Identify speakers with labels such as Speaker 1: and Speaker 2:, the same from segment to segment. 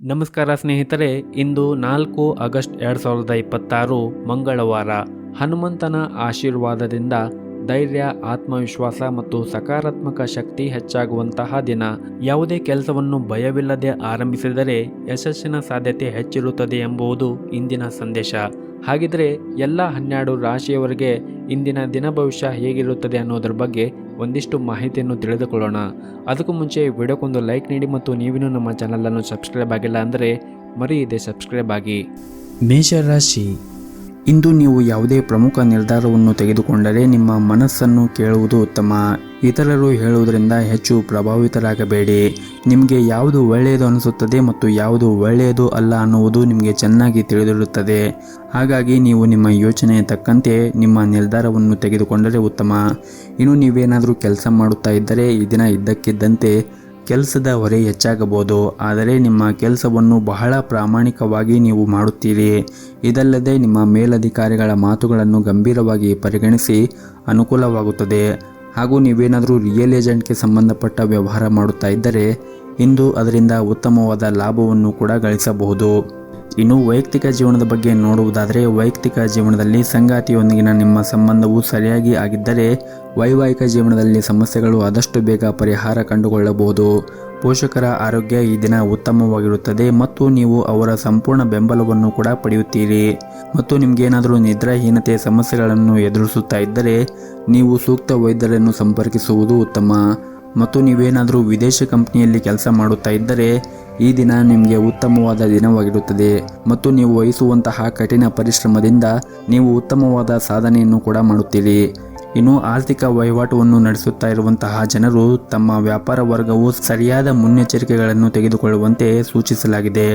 Speaker 1: ನಮಸ್ಕಾರ ಸ್ನೇಹಿತರೆ, ಇಂದು 4 ಆಗಸ್ಟ್ 2026 ಮಂಗಳವಾರ. ಹನುಮಂತನ ಆಶೀರ್ವಾದದಿಂದ ಧೈರ್ಯ, ಆತ್ಮವಿಶ್ವಾಸ ಮತ್ತು ಸಕಾರಾತ್ಮಕ ಶಕ್ತಿ ಹೆಚ್ಚಾಗುವಂತಹ ದಿನ. ಯಾವುದೇ ಕೆಲಸವನ್ನು ಭಯವಿಲ್ಲದೆ ಆರಂಭಿಸಿದರೆ ಯಶಸ್ಸಿನ ಸಾಧ್ಯತೆ ಹೆಚ್ಚಿರುತ್ತದೆ ಎಂಬುದು ಇಂದಿನ ಸಂದೇಶ. ಹಾಗಿದ್ರೆ ಎಲ್ಲ 12 ರಾಶಿಯವರಿಗೆ ಇಂದಿನ ದಿನ ಭವಿಷ್ಯ ಹೇಗಿರುತ್ತದೆ ಅನ್ನೋದ್ರ ಬಗ್ಗೆ ಒಂದಿಷ್ಟು ಮಾಹಿತಿಯನ್ನು ತಿಳಿದುಕೊಳ್ಳೋಣ. ಅದಕ್ಕೂ ಮುಂಚೆ ವಿಡಿಯೋಕ್ಕೊಂದು ಲೈಕ್ ನೀಡಿ ಮತ್ತು ನೀವಿನ್ನೂ ನಮ್ಮ ಚಾನಲನ್ನು ಸಬ್ಸ್ಕ್ರೈಬ್ ಆಗಿಲ್ಲ ಅಂದರೆ ಮರೆಯದೆ ಸಬ್ಸ್ಕ್ರೈಬ್ ಆಗಿ. ಮೇಷರಾಶಿ, ಇಂದು ನೀವು ಯಾವುದೇ ಪ್ರಮುಖ ನಿರ್ಧಾರವನ್ನು ತೆಗೆದುಕೊಂಡರೆ ನಿಮ್ಮ ಮನಸ್ಸನ್ನು ಕೇಳುವುದು ಉತ್ತಮ. ಇತರರು ಹೇಳುವುದರಿಂದ ಹೆಚ್ಚು ಪ್ರಭಾವಿತರಾಗಬೇಡಿ. ನಿಮಗೆ ಯಾವುದು ಒಳ್ಳೆಯದು ಅನಿಸುತ್ತದೆ ಮತ್ತು ಯಾವುದು ಒಳ್ಳೆಯದು ಅಲ್ಲ ಅನ್ನುವುದು ನಿಮಗೆ ಚೆನ್ನಾಗಿ ತಿಳಿದಿರುತ್ತದೆ. ಹಾಗಾಗಿ ನೀವು ನಿಮ್ಮ ಯೋಚನೆಯ ತಕ್ಕಂತೆ ನಿಮ್ಮ ನಿರ್ಧಾರವನ್ನು ತೆಗೆದುಕೊಂಡರೆ ಉತ್ತಮ. ಇನ್ನು ನೀವೇನಾದರೂ ಕೆಲಸ ಮಾಡುತ್ತಾ ಇದ್ದರೆ ಈ ದಿನ ಇದ್ದಕ್ಕಿದ್ದಂತೆ ಕೆಲಸದ ಹೊರೆ ಹೆಚ್ಚಾಗಬಹುದು. ಆದರೆ ನಿಮ್ಮ ಕೆಲಸವನ್ನು ಬಹಳ ಪ್ರಾಮಾಣಿಕವಾಗಿ ನೀವು ಮಾಡುತ್ತೀರಿ. ಇದಲ್ಲದೆ ನಿಮ್ಮ ಮೇಲಧಿಕಾರಿಗಳ ಮಾತುಗಳನ್ನು ಗಂಭೀರವಾಗಿ ಪರಿಗಣಿಸಿ ಅನುಕೂಲವಾಗುತ್ತದೆ. ಹಾಗೂ ನೀವೇನಾದರೂ ರಿಯಲ್ ಏಜೆಂಟ್ಗೆ ಸಂಬಂಧಪಟ್ಟ ವ್ಯವಹಾರ ಮಾಡುತ್ತಾ ಇದ್ದರೆ ಇಂದು ಅದರಿಂದ ಉತ್ತಮವಾದ ಲಾಭವನ್ನು ಕೂಡ ಗಳಿಸಬಹುದು. ಇನ್ನು ವೈಯಕ್ತಿಕ ಜೀವನದ ಬಗ್ಗೆ ನೋಡುವುದಾದರೆ, ವೈಯಕ್ತಿಕ ಜೀವನದಲ್ಲಿ ಸಂಗಾತಿಯೊಂದಿಗಿನ ನಿಮ್ಮ ಸಂಬಂಧವು ಸರಿಯಾಗಿ ಆಗಿದ್ದರೆ ವೈವಾಹಿಕ ಜೀವನದಲ್ಲಿ ಸಮಸ್ಯೆಗಳು ಆದಷ್ಟು ಬೇಗ ಪರಿಹಾರ ಕಂಡುಕೊಳ್ಳಬಹುದು. ಪೋಷಕರ ಆರೋಗ್ಯ ಈ ದಿನ ಉತ್ತಮವಾಗಿರುತ್ತದೆ ಮತ್ತು ನೀವು ಅವರ ಸಂಪೂರ್ಣ ಬೆಂಬಲವನ್ನು ಕೂಡ ಪಡೆಯುತ್ತೀರಿ. ಮತ್ತು ನಿಮಗೇನಾದರೂ ನಿದ್ರಾಹೀನತೆ ಸಮಸ್ಯೆಗಳನ್ನು ಎದುರಿಸುತ್ತಾ ಇದ್ದರೆ ನೀವು ಸೂಕ್ತ ವೈದ್ಯರನ್ನು ಸಂಪರ್ಕಿಸುವುದು ಉತ್ತಮ. ಮತ್ತು ನೀವೇನಾದರೂ ವಿದೇಶಿ ಕಂಪನಿಯಲ್ಲಿ ಕೆಲಸ ಮಾಡುತ್ತಾ ಇದ್ದರೆ ಈ ದಿನ ನಿಮಗೆ ಉತ್ತಮವಾದ ದಿನವಾಗಿರುತ್ತದೆ ಮತ್ತು ನೀವು ವಹಿಸುವಂತಹ ಕಠಿಣ ಪರಿಶ್ರಮದಿಂದ ನೀವು ಉತ್ತಮವಾದ ಸಾಧನೆಯನ್ನು ಕೂಡ ಮಾಡುತ್ತೀರಿ. ಇನ್ನು ಆರ್ಥಿಕ ವಹಿವಾಟುವನ್ನು ನಡೆಸುತ್ತಾ ಇರುವಂತಹ ಜನರು ತಮ್ಮ ವ್ಯಾಪಾರ ವರ್ಗವು ಸರಿಯಾದ ಮುನ್ನೆಚ್ಚರಿಕೆಗಳನ್ನು ತೆಗೆದುಕೊಳ್ಳುವಂತೆ ಸೂಚಿಸಲಾಗಿದೆ.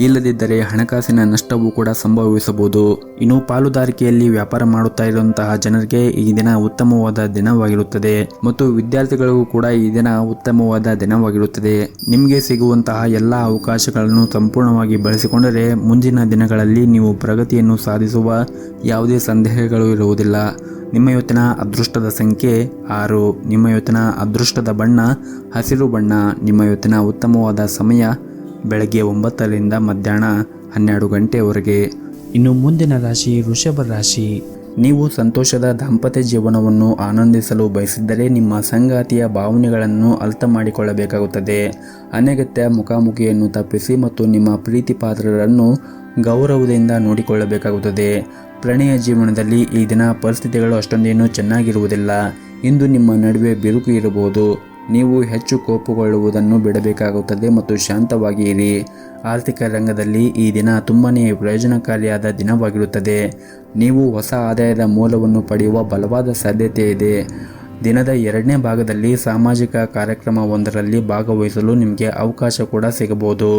Speaker 1: ಇಲ್ಲದಿದ್ದರೆ ಹಣಕಾಸಿನ ನಷ್ಟವೂ ಕೂಡ ಸಂಭವಿಸಬಹುದು. ಇನ್ನು ಪಾಲುದಾರಿಕೆಯಲ್ಲಿ ವ್ಯಾಪಾರ ಮಾಡುತ್ತಾ ಇರುವಂತಹ ಜನರಿಗೆ ಈ ದಿನ ಉತ್ತಮವಾದ ದಿನವಾಗಿರುತ್ತದೆ ಮತ್ತು ವಿದ್ಯಾರ್ಥಿಗಳಿಗೂ ಕೂಡ ಈ ದಿನ ಉತ್ತಮವಾದ ದಿನವಾಗಿರುತ್ತದೆ. ನಿಮಗೆ ಸಿಗುವಂತಹ ಎಲ್ಲ ಅವಕಾಶಗಳನ್ನು ಸಂಪೂರ್ಣವಾಗಿ ಬಳಸಿಕೊಂಡರೆ ಮುಂದಿನ ದಿನಗಳಲ್ಲಿ ನೀವು ಪ್ರಗತಿಯನ್ನು ಸಾಧಿಸುವ ಯಾವುದೇ ಸಂದೇಹಗಳು ಇರುವುದಿಲ್ಲ. ನಿಮ್ಮ ಇವತ್ತಿನ ಅದೃಷ್ಟದ ಸಂಖ್ಯೆ 6. ನಿಮ್ಮ ಇವತ್ತಿನ ಅದೃಷ್ಟದ ಬಣ್ಣ ಹಸಿರು ಬಣ್ಣ. ನಿಮ್ಮ ಇವತ್ತಿನ ಉತ್ತಮವಾದ ಸಮಯ ಬೆಳಗ್ಗೆ 9ರಿಂದ ಮಧ್ಯಾಹ್ನ 12 ಗಂಟೆಯವರೆಗೆ. ಇನ್ನು ಮುಂದಿನ ರಾಶಿ ವೃಷಭ ರಾಶಿ. ನೀವು ಸಂತೋಷದ ದಾಂಪತ್ಯ ಜೀವನವನ್ನು ಆನಂದಿಸಲು ಬಯಸಿದ್ದರೆ ನಿಮ್ಮ ಸಂಗಾತಿಯ ಭಾವನೆಗಳನ್ನು ಅರ್ಥ ಮಾಡಿಕೊಳ್ಳಬೇಕಾಗುತ್ತದೆ. ಅನಗತ್ಯ ಮುಖಾಮುಖಿಯನ್ನು ತಪ್ಪಿಸಿ ಮತ್ತು ನಿಮ್ಮ ಪ್ರೀತಿ ಪಾತ್ರರನ್ನು ಗೌರವದಿಂದ ನೋಡಿಕೊಳ್ಳಬೇಕಾಗುತ್ತದೆ. ಪ್ರಣಯ ಜೀವನದಲ್ಲಿ ಈ ದಿನ ಪರಿಸ್ಥಿತಿಗಳು ಅಷ್ಟೊಂದೇನು ಚೆನ್ನಾಗಿರುವುದಿಲ್ಲ. ಇಂದು ನಿಮ್ಮ ನಡುವೆ ಬಿರುಕು ಇರಬಹುದು. ನೀವು ಹೆಚ್ಚು ಕೋಪಗೊಳ್ಳುವುದನ್ನು ಬಿಡಬೇಕಾಗುತ್ತದೆ ಮತ್ತು ಶಾಂತವಾಗಿ ಇರಿ. ಆರ್ಥಿಕ ರಂಗದಲ್ಲಿ ಈ ದಿನ ತುಂಬನೇ ಪ್ರಯೋಜನಕಾರಿಯಾದ ದಿನವಾಗಿರುತ್ತದೆ. ನೀವು ಹೊಸ ಆದಾಯದ ಮೂಲವನ್ನು ಪಡೆಯುವ ಬಲವಾದ ಸಾಧ್ಯತೆ ಇದೆ. ದಿನದ 2ನೇ ಭಾಗದಲ್ಲಿ ಸಾಮಾಜಿಕ ಕಾರ್ಯಕ್ರಮವೊಂದರಲ್ಲಿ ಭಾಗವಹಿಸಲು ನಿಮಗೆ ಅವಕಾಶ ಕೂಡ ಸಿಗಬಹುದು.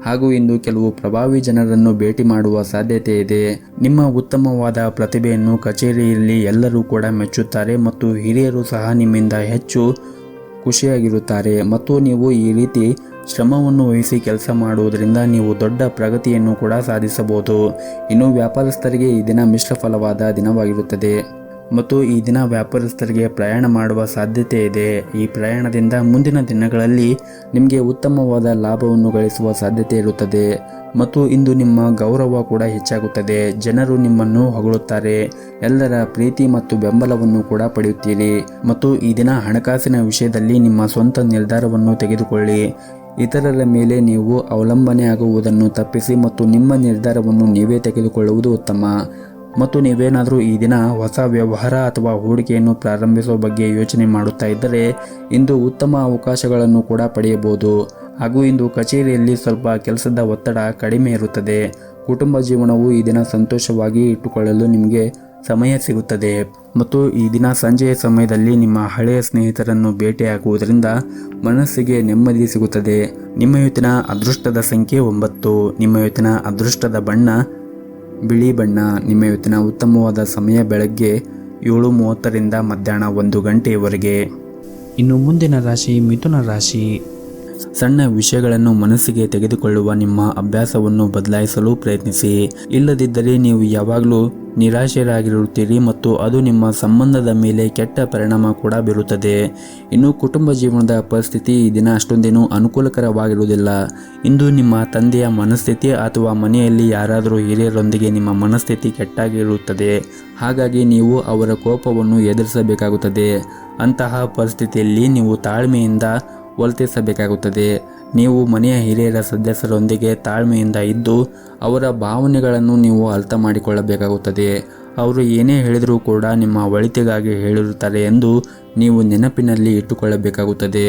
Speaker 1: ಹಾಗೂ ಇಂದು ಕೆಲವು ಪ್ರಭಾವಿ ಜನರನ್ನು ಭೇಟಿ ಮಾಡುವ ಸಾಧ್ಯತೆ ಇದೆ. ನಿಮ್ಮ ಉತ್ತಮವಾದ ಪ್ರತಿಭೆಯನ್ನು ಕಚೇರಿಯಲ್ಲಿ ಎಲ್ಲರೂ ಕೂಡ ಮೆಚ್ಚುತ್ತಾರೆ ಮತ್ತು ಹಿರಿಯರು ಸಹ ನಿಮ್ಮಿಂದ ಹೆಚ್ಚು ಖುಷಿಯಾಗಿರುತ್ತಾರೆ. ಮತ್ತು ನೀವು ಈ ರೀತಿ ಶ್ರಮವನ್ನು ವಹಿಸಿ ಕೆಲಸ ಮಾಡುವುದರಿಂದ ನೀವು ದೊಡ್ಡ ಪ್ರಗತಿಯನ್ನು ಕೂಡ ಸಾಧಿಸಬಹುದು. ಇನ್ನು ವ್ಯಾಪಾರಸ್ಥರಿಗೆ ಈ ದಿನ ಮಿಶ್ರ ಫಲವಾದ ದಿನವಾಗಿರುತ್ತದೆ ಮತ್ತು ಈ ದಿನ ವ್ಯಾಪಾರಸ್ಥರಿಗೆ ಪ್ರಯಾಣ ಮಾಡುವ ಸಾಧ್ಯತೆ ಇದೆ. ಈ ಪ್ರಯಾಣದಿಂದ ಮುಂದಿನ ದಿನಗಳಲ್ಲಿ ನಿಮಗೆ ಉತ್ತಮವಾದ ಲಾಭವನ್ನು ಗಳಿಸುವ ಸಾಧ್ಯತೆ ಇರುತ್ತದೆ ಮತ್ತು ಇಂದು ನಿಮ್ಮ ಗೌರವ ಕೂಡ ಹೆಚ್ಚಾಗುತ್ತದೆ. ಜನರು ನಿಮ್ಮನ್ನು ಹೊಗಳುತ್ತಾರೆ. ಎಲ್ಲರ ಪ್ರೀತಿ ಮತ್ತು ಬೆಂಬಲವನ್ನು ಕೂಡ ಪಡೆಯುತ್ತೀರಿ. ಮತ್ತು ಈ ದಿನ ಹಣಕಾಸಿನ ವಿಷಯದಲ್ಲಿ ನಿಮ್ಮ ಸ್ವಂತ ನಿರ್ಧಾರವನ್ನು ತೆಗೆದುಕೊಳ್ಳಿ. ಇತರರ ಮೇಲೆ ನೀವು ಅವಲಂಬನೆ ಆಗುವುದನ್ನು ತಪ್ಪಿಸಿ ಮತ್ತು ನಿಮ್ಮ ನಿರ್ಧಾರವನ್ನು ನೀವೇ ತೆಗೆದುಕೊಳ್ಳುವುದು ಉತ್ತಮ. ಮತ್ತು ನೀವೇನಾದರೂ ಈ ದಿನ ಹೊಸ ವ್ಯವಹಾರ ಅಥವಾ ಹೂಡಿಕೆಯನ್ನು ಪ್ರಾರಂಭಿಸುವ ಬಗ್ಗೆ ಯೋಚನೆ ಮಾಡುತ್ತಾ ಇದ್ದರೆ ಇಂದು ಉತ್ತಮ ಅವಕಾಶಗಳನ್ನು ಕೂಡ ಪಡೆಯಬಹುದು. ಹಾಗೂ ಇಂದು ಕಚೇರಿಯಲ್ಲಿ ಸ್ವಲ್ಪ ಕೆಲಸದ ಒತ್ತಡ ಕಡಿಮೆ ಇರುತ್ತದೆ. ಕುಟುಂಬ ಜೀವನವು ಈ ದಿನ ಸಂತೋಷವಾಗಿ ಇಟ್ಟುಕೊಳ್ಳಲು ನಿಮಗೆ ಸಮಯ ಸಿಗುತ್ತದೆ. ಮತ್ತು ಈ ದಿನ ಸಂಜೆಯ ಸಮಯದಲ್ಲಿ ನಿಮ್ಮ ಹಳೆಯ ಸ್ನೇಹಿತರನ್ನು ಭೇಟಿಯಾಗುವುದರಿಂದ ಮನಸ್ಸಿಗೆ ನೆಮ್ಮದಿ ಸಿಗುತ್ತದೆ. ನಿಮ್ಮ ಇವತ್ತಿನ ಅದೃಷ್ಟದ ಸಂಖ್ಯೆ 9. ನಿಮ್ಮ ಇವತ್ತಿನ ಅದೃಷ್ಟದ ಬಣ್ಣ ಬಿಳಿ ಬಣ್ಣ. ನಿಮ್ಮ ಇವತ್ತಿನ ಉತ್ತಮವಾದ ಸಮಯ ಬೆಳಗ್ಗೆ 7:30ರಿಂದ ಮಧ್ಯಾಹ್ನ 1 ಗಂಟೆಯವರೆಗೆ. ಇನ್ನು ಮುಂದಿನ ರಾಶಿ ಮಿಥುನ ರಾಶಿ. ಸಣ್ಣ ವಿಷಯಗಳನ್ನು ಮನಸ್ಸಿಗೆ ತೆಗೆದುಕೊಳ್ಳುವ ನಿಮ್ಮ ಅಭ್ಯಾಸವನ್ನು ಬದಲಾಯಿಸಲು ಪ್ರಯತ್ನಿಸಿ. ಇಲ್ಲದಿದ್ದರೆ ನೀವು ಯಾವಾಗಲೂ
Speaker 2: ನಿರಾಶರಾಗಿರುತ್ತೀರಿ ಮತ್ತು ಅದು ನಿಮ್ಮ ಸಂಬಂಧದ ಮೇಲೆ ಕೆಟ್ಟ ಪರಿಣಾಮ ಕೂಡ ಬೀರುತ್ತದೆ. ಇನ್ನು ಕುಟುಂಬ ಜೀವನದ ಪರಿಸ್ಥಿತಿ ಈ ದಿನ ಅಷ್ಟೊಂದೇನು ಅನುಕೂಲಕರವಾಗಿರುವುದಿಲ್ಲ. ಇಂದು ನಿಮ್ಮ ತಂದೆಯ ಮನಸ್ಥಿತಿ ಅಥವಾ ಮನೆಯಲ್ಲಿ ಯಾರಾದರೂ ಹಿರಿಯರೊಂದಿಗೆ ನಿಮ್ಮ ಮನಸ್ಥಿತಿ ಕೆಟ್ಟಾಗಿರುತ್ತದೆ. ಹಾಗಾಗಿ ನೀವು ಅವರ ಕೋಪವನ್ನು ಎದುರಿಸಬೇಕಾಗುತ್ತದೆ. ಅಂತಹ ಪರಿಸ್ಥಿತಿಯಲ್ಲಿ ನೀವು ತಾಳ್ಮೆಯಿಂದ ವರ್ತಿಸಬೇಕಾಗುತ್ತದೆ. ನೀವು ಮನೆಯ ಹಿರಿಯರ ಸದಸ್ಯರೊಂದಿಗೆ ತಾಳ್ಮೆಯಿಂದ ಇದ್ದು ಅವರ ಭಾವನೆಗಳನ್ನು ನೀವು ಅರ್ಥ ಮಾಡಿಕೊಳ್ಳಬೇಕಾಗುತ್ತದೆ. ಅವರು ಏನೇ ಹೇಳಿದರೂ ಕೂಡ ನಿಮ್ಮ ಒಳಿತಿಗಾಗಿ ಹೇಳಿರುತ್ತಾರೆ ಎಂದು ನೀವು ನೆನಪಿನಲ್ಲಿ ಇಟ್ಟುಕೊಳ್ಳಬೇಕಾಗುತ್ತದೆ.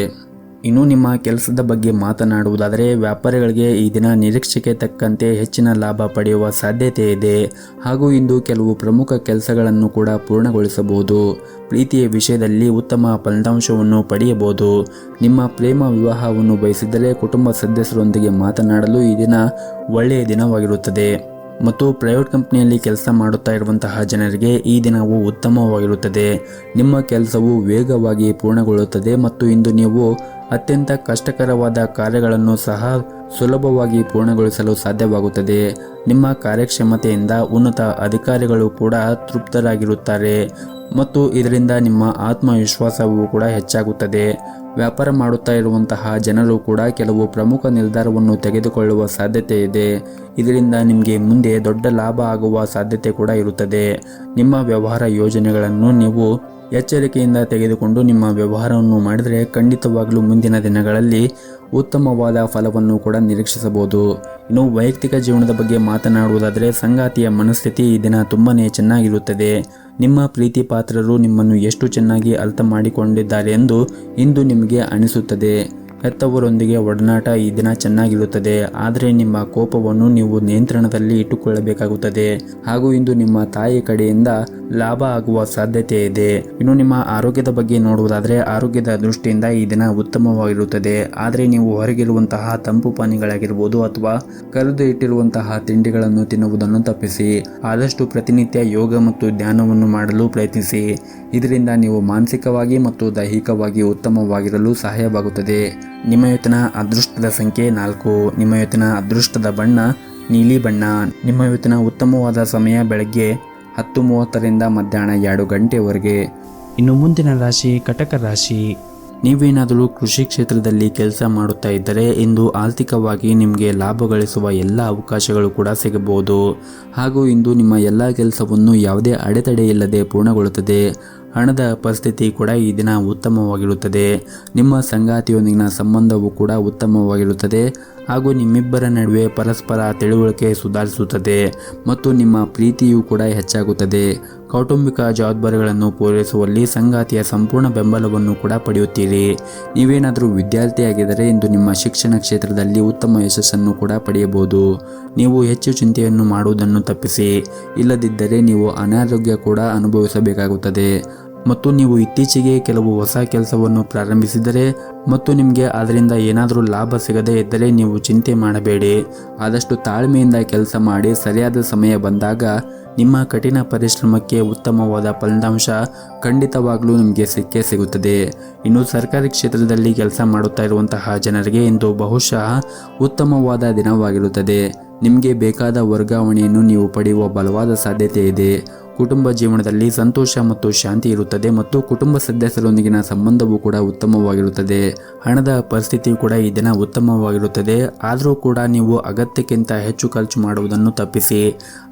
Speaker 2: ಇನ್ನು ನಿಮ್ಮ ಕೆಲಸದ ಬಗ್ಗೆ ಮಾತನಾಡುವುದಾದರೆ ವ್ಯಾಪಾರಿಗಳಿಗೆ ಈ ದಿನ ನಿರೀಕ್ಷೆಗೆ ತಕ್ಕಂತೆ ಹೆಚ್ಚಿನ ಲಾಭ ಪಡೆಯುವ ಸಾಧ್ಯತೆ ಇದೆ. ಹಾಗೂ ಇಂದು ಕೆಲವು ಪ್ರಮುಖ ಕೆಲಸಗಳನ್ನು ಕೂಡ ಪೂರ್ಣಗೊಳಿಸಬಹುದು. ಪ್ರೀತಿಯ ವಿಷಯದಲ್ಲಿ ಉತ್ತಮ ಫಲಿತಾಂಶವನ್ನು ಪಡೆಯಬಹುದು. ನಿಮ್ಮ ಪ್ರೇಮ ವಿವಾಹವನ್ನು ಬಯಸಿದರೆ ಕುಟುಂಬ ಸದಸ್ಯರೊಂದಿಗೆ ಮಾತನಾಡಲು ಈ ದಿನ ಒಳ್ಳೆಯ ದಿನವಾಗಿರುತ್ತದೆ. ಮತ್ತು ಪ್ರೈವೇಟ್ ಕಂಪನಿಯಲ್ಲಿ ಕೆಲಸ ಮಾಡುತ್ತಾ ಇರುವಂತಹ ಜನರಿಗೆ ಈ ದಿನವು ಉತ್ತಮವಾಗಿರುತ್ತದೆ. ನಿಮ್ಮ ಕೆಲಸವು ವೇಗವಾಗಿ ಪೂರ್ಣಗೊಳ್ಳುತ್ತದೆ ಮತ್ತು ಇಂದು ನೀವು ಅತ್ಯಂತ ಕಷ್ಟಕರವಾದ ಕಾರ್ಯಗಳನ್ನು ಸಹ ಸುಲಭವಾಗಿ ಪೂರ್ಣಗೊಳಿಸಲು ಸಾಧ್ಯವಾಗುತ್ತದೆ. ನಿಮ್ಮ ಕಾರ್ಯಕ್ಷಮತೆಯಿಂದ ಉನ್ನತ ಅಧಿಕಾರಿಗಳು ಕೂಡ ತೃಪ್ತರಾಗಿರುತ್ತಾರೆ ಮತ್ತು ಇದರಿಂದ ನಿಮ್ಮ ಆತ್ಮವಿಶ್ವಾಸವೂ ಕೂಡ ಹೆಚ್ಚಾಗುತ್ತದೆ. ವ್ಯಾಪಾರ ಮಾಡುತ್ತಾ ಇರುವಂತಹ ಜನರು ಕೂಡ ಕೆಲವು ಪ್ರಮುಖ ನಿರ್ಧಾರವನ್ನು ತೆಗೆದುಕೊಳ್ಳುವ ಸಾಧ್ಯತೆ ಇದೆ. ಇದರಿಂದ ನಿಮಗೆ ಮುಂದೆ ದೊಡ್ಡ ಲಾಭ ಆಗುವ ಸಾಧ್ಯತೆ ಕೂಡ ಇರುತ್ತದೆ. ನಿಮ್ಮ ವ್ಯವಹಾರ ಯೋಜನೆಗಳನ್ನು ನೀವು ಎಚ್ಚರಿಕೆಯಿಂದ ತೆಗೆದುಕೊಂಡು ನಿಮ್ಮ ವ್ಯವಹಾರವನ್ನು ಮಾಡಿದರೆ ಖಂಡಿತವಾಗಲೂ ಮುಂದಿನ ದಿನಗಳಲ್ಲಿ ಉತ್ತಮವಾದ ಫಲವನ್ನು ಕೂಡ ನಿರೀಕ್ಷಿಸಬಹುದು. ಇನ್ನು ವೈಯಕ್ತಿಕ ಜೀವನದ ಬಗ್ಗೆ ಮಾತನಾಡುವುದಾದರೆ ಸಂಗಾತಿಯ ಮನಸ್ಥಿತಿ ಈ ದಿನ ತುಂಬಾ ಚೆನ್ನಾಗಿರುತ್ತದೆ. ನಿಮ್ಮ ಪ್ರೀತಿ ಪಾತ್ರರು ನಿಮ್ಮನ್ನು ಎಷ್ಟು ಚೆನ್ನಾಗಿ ಅರ್ಥ ಮಾಡಿಕೊಂಡಿದ್ದಾರೆ ಎಂದು ಇಂದು ನಿಮಗೆ ಅನಿಸುತ್ತದೆ. ಹೆತ್ತವರೊಂದಿಗೆ ಒಡನಾಟ ಈ ದಿನ ಚೆನ್ನಾಗಿರುತ್ತದೆ. ಆದರೆ ನಿಮ್ಮ ಕೋಪವನ್ನು ನೀವು ನಿಯಂತ್ರಣದಲ್ಲಿ ಇಟ್ಟುಕೊಳ್ಳಬೇಕಾಗುತ್ತದೆ. ಹಾಗೂ ಇಂದು ನಿಮ್ಮ ತಾಯಿ ಕಡೆಯಿಂದ ಲಾಭ ಆಗುವ ಸಾಧ್ಯತೆ ಇದೆ. ಇನ್ನು ನಿಮ್ಮ ಆರೋಗ್ಯದ ಬಗ್ಗೆ ನೋಡುವುದಾದರೆ ಆರೋಗ್ಯದ ದೃಷ್ಟಿಯಿಂದ ಈ ದಿನ ಉತ್ತಮವಾಗಿರುತ್ತದೆ. ಆದರೆ ನೀವು ಹೊರಗಿರುವಂತಹ ತಂಪು ಪಾನೀಯಗಳಾಗಿರ್ಬೋದು ಅಥವಾ ಕರೆದು ಇಟ್ಟಿರುವಂತಹ ತಿಂಡಿಗಳನ್ನು ತಿನ್ನುವುದನ್ನು ತಪ್ಪಿಸಿ. ಆದಷ್ಟು ಪ್ರತಿನಿತ್ಯ ಯೋಗ ಮತ್ತು ಧ್ಯಾನವನ್ನು ಮಾಡಲು ಪ್ರಯತ್ನಿಸಿ. ಇದರಿಂದ ನೀವು ಮಾನಸಿಕವಾಗಿ ಮತ್ತು ದೈಹಿಕವಾಗಿ ಉತ್ತಮವಾಗಿರಲು ಸಹಾಯವಾಗುತ್ತದೆ. ನಿಮ್ಮ ಇವತ್ತಿನ ಅದೃಷ್ಟದ ಸಂಖ್ಯೆ 4. ನಿಮ್ಮ ಇವತ್ತಿನ ಅದೃಷ್ಟದ ಬಣ್ಣ ನೀಲಿ ಬಣ್ಣ. ನಿಮ್ಮ ಇವತ್ತಿನ ಉತ್ತಮವಾದ ಸಮಯ ಬೆಳಗ್ಗೆ 10:30ರಿಂದ ಮಧ್ಯಾಹ್ನ 2 ಗಂಟೆವರೆಗೆ.
Speaker 1: ಇನ್ನು ಮುಂದಿನ ರಾಶಿ ಕಟಕ ರಾಶಿ.
Speaker 2: ನೀವೇನಾದರೂ ಕೃಷಿ ಕ್ಷೇತ್ರದಲ್ಲಿ ಕೆಲಸ ಮಾಡುತ್ತಾ ಇದ್ದರೆ ಇಂದು ಆರ್ಥಿಕವಾಗಿ ನಿಮಗೆ ಲಾಭ ಗಳಿಸುವ ಎಲ್ಲ ಅವಕಾಶಗಳು ಕೂಡ ಸಿಗಬಹುದು. ಹಾಗೂ ಇಂದು ನಿಮ್ಮ ಎಲ್ಲ ಕೆಲಸವನ್ನು ಯಾವುದೇ ಅಡೆತಡೆ ಇಲ್ಲದೆ ಪೂರ್ಣಗೊಳ್ಳುತ್ತದೆ. ಹಣದ ಪರಿಸ್ಥಿತಿ ಕೂಡ ಈ ದಿನ ಉತ್ತಮವಾಗಿರುತ್ತದೆ. ನಿಮ್ಮ ಸಂಗಾತಿಯೊಂದಿಗಿನ ಸಂಬಂಧವು ಕೂಡ ಉತ್ತಮವಾಗಿರುತ್ತದೆ. ಹಾಗೂ ನಿಮ್ಮಿಬ್ಬರ ನಡುವೆ ಪರಸ್ಪರ ತಿಳುವಳಿಕೆ ಸುಧಾರಿಸುತ್ತದೆ ಮತ್ತು ನಿಮ್ಮ ಪ್ರೀತಿಯೂ ಕೂಡ ಹೆಚ್ಚಾಗುತ್ತದೆ. ಕೌಟುಂಬಿಕ ಜವಾಬ್ದಾರಿಗಳನ್ನು ಪೂರೈಸುವಲ್ಲಿ ಸಂಗಾತಿಯ ಸಂಪೂರ್ಣ ಬೆಂಬಲವನ್ನು ಕೂಡ ಪಡೆಯುತ್ತೀರಿ. ನೀವೇನಾದರೂ ವಿದ್ಯಾರ್ಥಿಯಾಗಿದ್ದರೆ ಇಂದು ನಿಮ್ಮ ಶಿಕ್ಷಣ ಕ್ಷೇತ್ರದಲ್ಲಿ ಉತ್ತಮ ಯಶಸ್ಸನ್ನು ಕೂಡ ಪಡೆಯಬಹುದು. ನೀವು ಹೆಚ್ಚು ಚಿಂತೆಯನ್ನು ಮಾಡುವುದನ್ನು ತಪ್ಪಿಸಿ. ಇಲ್ಲದಿದ್ದರೆ ನೀವು ಅನಾರೋಗ್ಯ ಕೂಡ ಅನುಭವಿಸಬೇಕಾಗುತ್ತದೆ. ಮತ್ತು ನೀವು ಇತ್ತೀಚೆಗೆ ಕೆಲವು ಹೊಸ ಕೆಲಸವನ್ನು ಪ್ರಾರಂಭಿಸಿದರೆ ಮತ್ತು ನಿಮಗೆ ಅದರಿಂದ ಏನಾದರೂ ಲಾಭ ಸಿಗದೇ ಇದ್ದರೆ ನೀವು ಚಿಂತೆ ಮಾಡಬೇಡಿ. ಆದಷ್ಟು ತಾಳ್ಮೆಯಿಂದ ಕೆಲಸ ಮಾಡಿ. ಸರಿಯಾದ ಸಮಯ ಬಂದಾಗ ನಿಮ್ಮ ಕಠಿಣ ಪರಿಶ್ರಮಕ್ಕೆ ಉತ್ತಮವಾದ ಫಲಿತಾಂಶ ಖಂಡಿತವಾಗಲೂ ನಿಮಗೆ ಸಿಕ್ಕೇ ಸಿಗುತ್ತದೆ. ಇನ್ನು ಸರ್ಕಾರಿ ಕ್ಷೇತ್ರದಲ್ಲಿ ಕೆಲಸ ಮಾಡುತ್ತಾ ಇರುವಂತಹ ಜನರಿಗೆ ಇಂದು ಬಹುಶಃ ಉತ್ತಮವಾದ ದಿನವಾಗಿರುತ್ತದೆ. ನಿಮಗೆ ಬೇಕಾದ ವರ್ಗಾವಣೆಯನ್ನು ನೀವು ಪಡೆಯುವ ಬಲವಾದ ಸಾಧ್ಯತೆ ಇದೆ. ಕುಟುಂಬ ಜೀವನದಲ್ಲಿ ಸಂತೋಷ ಮತ್ತು ಶಾಂತಿ ಇರುತ್ತದೆ ಮತ್ತು ಕುಟುಂಬ ಸದಸ್ಯರೊಂದಿಗಿನ ಸಂಬಂಧವೂ ಕೂಡ ಉತ್ತಮವಾಗಿರುತ್ತದೆ. ಹಣದ ಪರಿಸ್ಥಿತಿಯು ಕೂಡ ಈ ದಿನ ಉತ್ತಮವಾಗಿರುತ್ತದೆ. ಆದರೂ ಕೂಡ ನೀವು ಅಗತ್ಯಕ್ಕಿಂತ ಹೆಚ್ಚು ಖರ್ಚು ಮಾಡುವುದನ್ನು ತಪ್ಪಿಸಿ.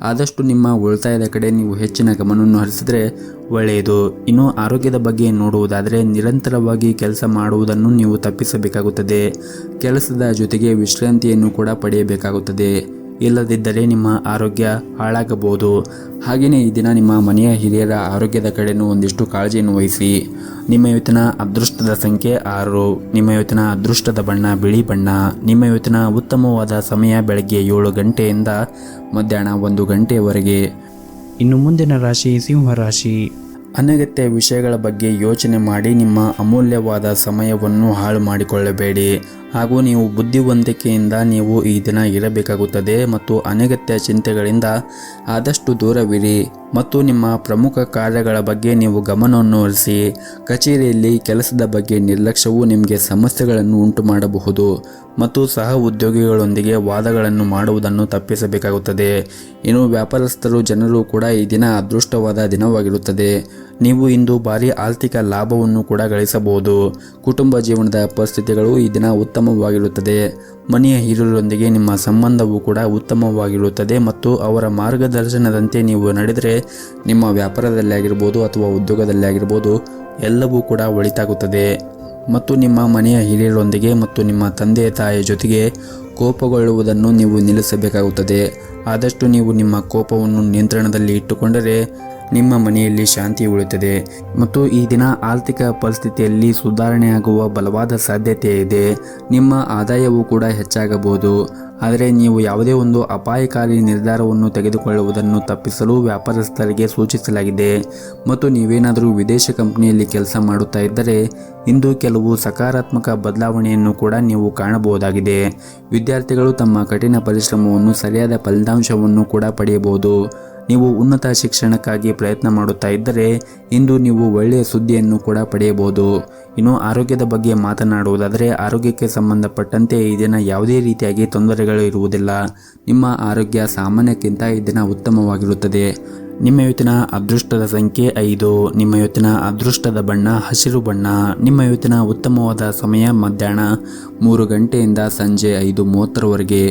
Speaker 2: ಆದಷ್ಟು ನಿಮ್ಮ ಉಳಿತಾಯದ ಕಡೆ ನೀವು ಹೆಚ್ಚಿನ ಗಮನವನ್ನು ಹರಿಸಿದರೆ ಒಳ್ಳೆಯದು. ಇನ್ನು ಆರೋಗ್ಯದ ಬಗ್ಗೆ ನೋಡುವುದಾದರೆ ನಿರಂತರವಾಗಿ ಕೆಲಸ ಮಾಡುವುದನ್ನು ನೀವು ತಪ್ಪಿಸಬೇಕಾಗುತ್ತದೆ. ಕೆಲಸದ ಜೊತೆಗೆ ವಿಶ್ರಾಂತಿಯನ್ನು ಕೂಡ ಪಡೆಯಬೇಕಾಗುತ್ತದೆ. ಇಲ್ಲದಿದ್ದರೆ ನಿಮ್ಮ ಆರೋಗ್ಯ ಹಾಳಾಗಬಹುದು. ಹಾಗೆಯೇ ಈ ದಿನ ನಿಮ್ಮ ಮನೆಯ ಹಿರಿಯರ ಆರೋಗ್ಯದ ಕಡೆನೂ ಒಂದಿಷ್ಟು ಕಾಳಜಿಯನ್ನು ವಹಿಸಿ. ನಿಮ್ಮ ಇವತ್ತಿನ ಅದೃಷ್ಟದ ಸಂಖ್ಯೆ 6. ನಿಮ್ಮ ಇವತ್ತಿನ ಅದೃಷ್ಟದ ಬಣ್ಣ ಬಿಳಿ ಬಣ್ಣ. ನಿಮ್ಮ ಇವತ್ತಿನ ಉತ್ತಮವಾದ ಸಮಯ ಬೆಳಗ್ಗೆ 7 ಗಂಟೆಯಿಂದ ಮಧ್ಯಾಹ್ನ 1 ಗಂಟೆಯವರೆಗೆ.
Speaker 1: ಇನ್ನು ಮುಂದಿನ ರಾಶಿ ಸಿಂಹ ರಾಶಿ.
Speaker 2: ಅನಗತ್ಯ ವಿಷಯಗಳ ಬಗ್ಗೆ ಯೋಚನೆ ಮಾಡಿ ನಿಮ್ಮ ಅಮೂಲ್ಯವಾದ ಸಮಯವನ್ನು ಹಾಳು ಮಾಡಿಕೊಳ್ಳಬೇಡಿ. ಹಾಗೂ ನೀವು ಬುದ್ಧಿವಂತಿಕೆಯಿಂದ ನೀವು ಈ ದಿನ ಇರಬೇಕಾಗುತ್ತದೆ ಮತ್ತು ಅನಗತ್ಯ ಚಿಂತೆಗಳಿಂದ ಆದಷ್ಟು ದೂರವಿರಿ ಮತ್ತು ನಿಮ್ಮ ಪ್ರಮುಖ ಕಾರ್ಯಗಳ ಬಗ್ಗೆ ನೀವು ಗಮನವನ್ನು ಹರಿಸಿ. ಕಚೇರಿಯಲ್ಲಿ ಕೆಲಸದ ಬಗ್ಗೆ ನಿರ್ಲಕ್ಷ್ಯವು ನಿಮಗೆ ಸಮಸ್ಯೆಗಳನ್ನು ಉಂಟು ಮಾಡಬಹುದು ಮತ್ತು ಸಹ ಉದ್ಯೋಗಿಗಳೊಂದಿಗೆ ವಾದಗಳನ್ನು ಮಾಡುವುದನ್ನು ತಪ್ಪಿಸಬೇಕಾಗುತ್ತದೆ. ಇನ್ನು ವ್ಯಾಪಾರಸ್ಥರು ಜನರು ಕೂಡ ಈ ದಿನ ಅದೃಷ್ಟವಾದ ದಿನವಾಗಿರುತ್ತದೆ. ನೀವು ಇಂದು ಭಾರಿ ಆರ್ಥಿಕ ಲಾಭವನ್ನು ಕೂಡ ಗಳಿಸಬಹುದು. ಕುಟುಂಬ ಜೀವನದ ಪರಿಸ್ಥಿತಿಗಳು ಈ ದಿನ ಉತ್ತಮವಾಗಿರುತ್ತದೆ. ಮನೆಯ ಹಿರಿಯರೊಂದಿಗೆ ನಿಮ್ಮ ಸಂಬಂಧವು ಕೂಡ ಉತ್ತಮವಾಗಿರುತ್ತದೆ ಮತ್ತು ಅವರ ಮಾರ್ಗದರ್ಶನದಂತೆ ನೀವು ನಡೆದರೆ ನಿಮ್ಮ ವ್ಯಾಪಾರದಲ್ಲಿ ಆಗಿರ್ಬೋದು ಅಥವಾ ಉದ್ಯೋಗದಲ್ಲಿ ಆಗಿರ್ಬೋದು ಎಲ್ಲವೂ ಕೂಡ ಒಳಿತಾಗುತ್ತದೆ. ಮತ್ತು ನಿಮ್ಮ ಮನೆಯ ಹಿರಿಯರೊಂದಿಗೆ ಮತ್ತು ನಿಮ್ಮ ತಂದೆ ತಾಯಿಯ ಜೊತೆಗೆ ಕೋಪಗೊಳ್ಳುವುದನ್ನು ನೀವು ನಿಲ್ಲಿಸಬೇಕಾಗುತ್ತದೆ. ಆದಷ್ಟು ನೀವು ನಿಮ್ಮ ಕೋಪವನ್ನು ನಿಯಂತ್ರಣದಲ್ಲಿ ಇಟ್ಟುಕೊಂಡರೆ ನಿಮ್ಮ ಮನೆಯಲ್ಲಿ ಶಾಂತಿ ಉಳಿಯುತ್ತದೆ ಮತ್ತು ಈ ದಿನ ಆರ್ಥಿಕ ಪರಿಸ್ಥಿತಿಯಲ್ಲಿ ಸುಧಾರಣೆಯಾಗುವ ಬಲವಾದ ಸಾಧ್ಯತೆ ಇದೆ. ನಿಮ್ಮ ಆದಾಯವೂ ಕೂಡ ಹೆಚ್ಚಾಗಬಹುದು. ಆದರೆ ನೀವು ಯಾವುದೇ ಒಂದು ಅಪಾಯಕಾರಿ ನಿರ್ಧಾರವನ್ನು ತೆಗೆದುಕೊಳ್ಳುವುದನ್ನು ತಪ್ಪಿಸಲು ವ್ಯಾಪಾರಸ್ಥರಿಗೆ ಸೂಚಿಸಲಾಗಿದೆ. ಮತ್ತು ನೀವೇನಾದರೂ ವಿದೇಶ ಕಂಪನಿಯಲ್ಲಿ ಕೆಲಸ ಮಾಡುತ್ತಾ ಇದ್ದರೆ ಇಂದು ಕೆಲವು ಸಕಾರಾತ್ಮಕ ಬದಲಾವಣೆಯನ್ನು ಕೂಡ ನೀವು ಕಾಣಬಹುದಾಗಿದೆ. ವಿದ್ಯಾರ್ಥಿಗಳು ತಮ್ಮ ಕಠಿಣ ಪರಿಶ್ರಮವನ್ನು ಸರಿಯಾದ ಫಲಿತಾಂಶವನ್ನು ಕೂಡ ಪಡೆಯಬಹುದು. ನೀವು ಉನ್ನತ ಶಿಕ್ಷಣಕ್ಕಾಗಿ ಪ್ರಯತ್ನ ಮಾಡುತ್ತಾ ಇದ್ದರೆ ಇಂದು ನೀವು ಒಳ್ಳೆಯ ಸುದ್ದಿಯನ್ನು ಕೂಡ ಪಡೆಯಬಹುದು. ಇನ್ನು ಆರೋಗ್ಯದ ಬಗ್ಗೆ ಮಾತನಾಡುವುದಾದರೆ ಆರೋಗ್ಯಕ್ಕೆ ಸಂಬಂಧಪಟ್ಟಂತೆ ಈ ದಿನ ಯಾವುದೇ ರೀತಿಯಾಗಿ ತೊಂದರೆಗಳು ಇರುವುದಿಲ್ಲ. ನಿಮ್ಮ ಆರೋಗ್ಯ ಸಾಮಾನ್ಯಕ್ಕಿಂತ ಈ ದಿನ ಉತ್ತಮವಾಗಿರುತ್ತದೆ. ನಿಮ್ಮ ಇವತ್ತಿನ ಅದೃಷ್ಟದ ಸಂಖ್ಯೆ 5. ನಿಮ್ಮ ಇವತ್ತಿನ ಅದೃಷ್ಟದ ಬಣ್ಣ ಹಸಿರು ಬಣ್ಣ. ನಿಮ್ಮ ಇವತ್ತಿನ ಉತ್ತಮವಾದ ಸಮಯ ಮಧ್ಯಾಹ್ನ 3 ಗಂಟೆಯಿಂದ ಸಂಜೆ 5:30ರವರೆಗೆ.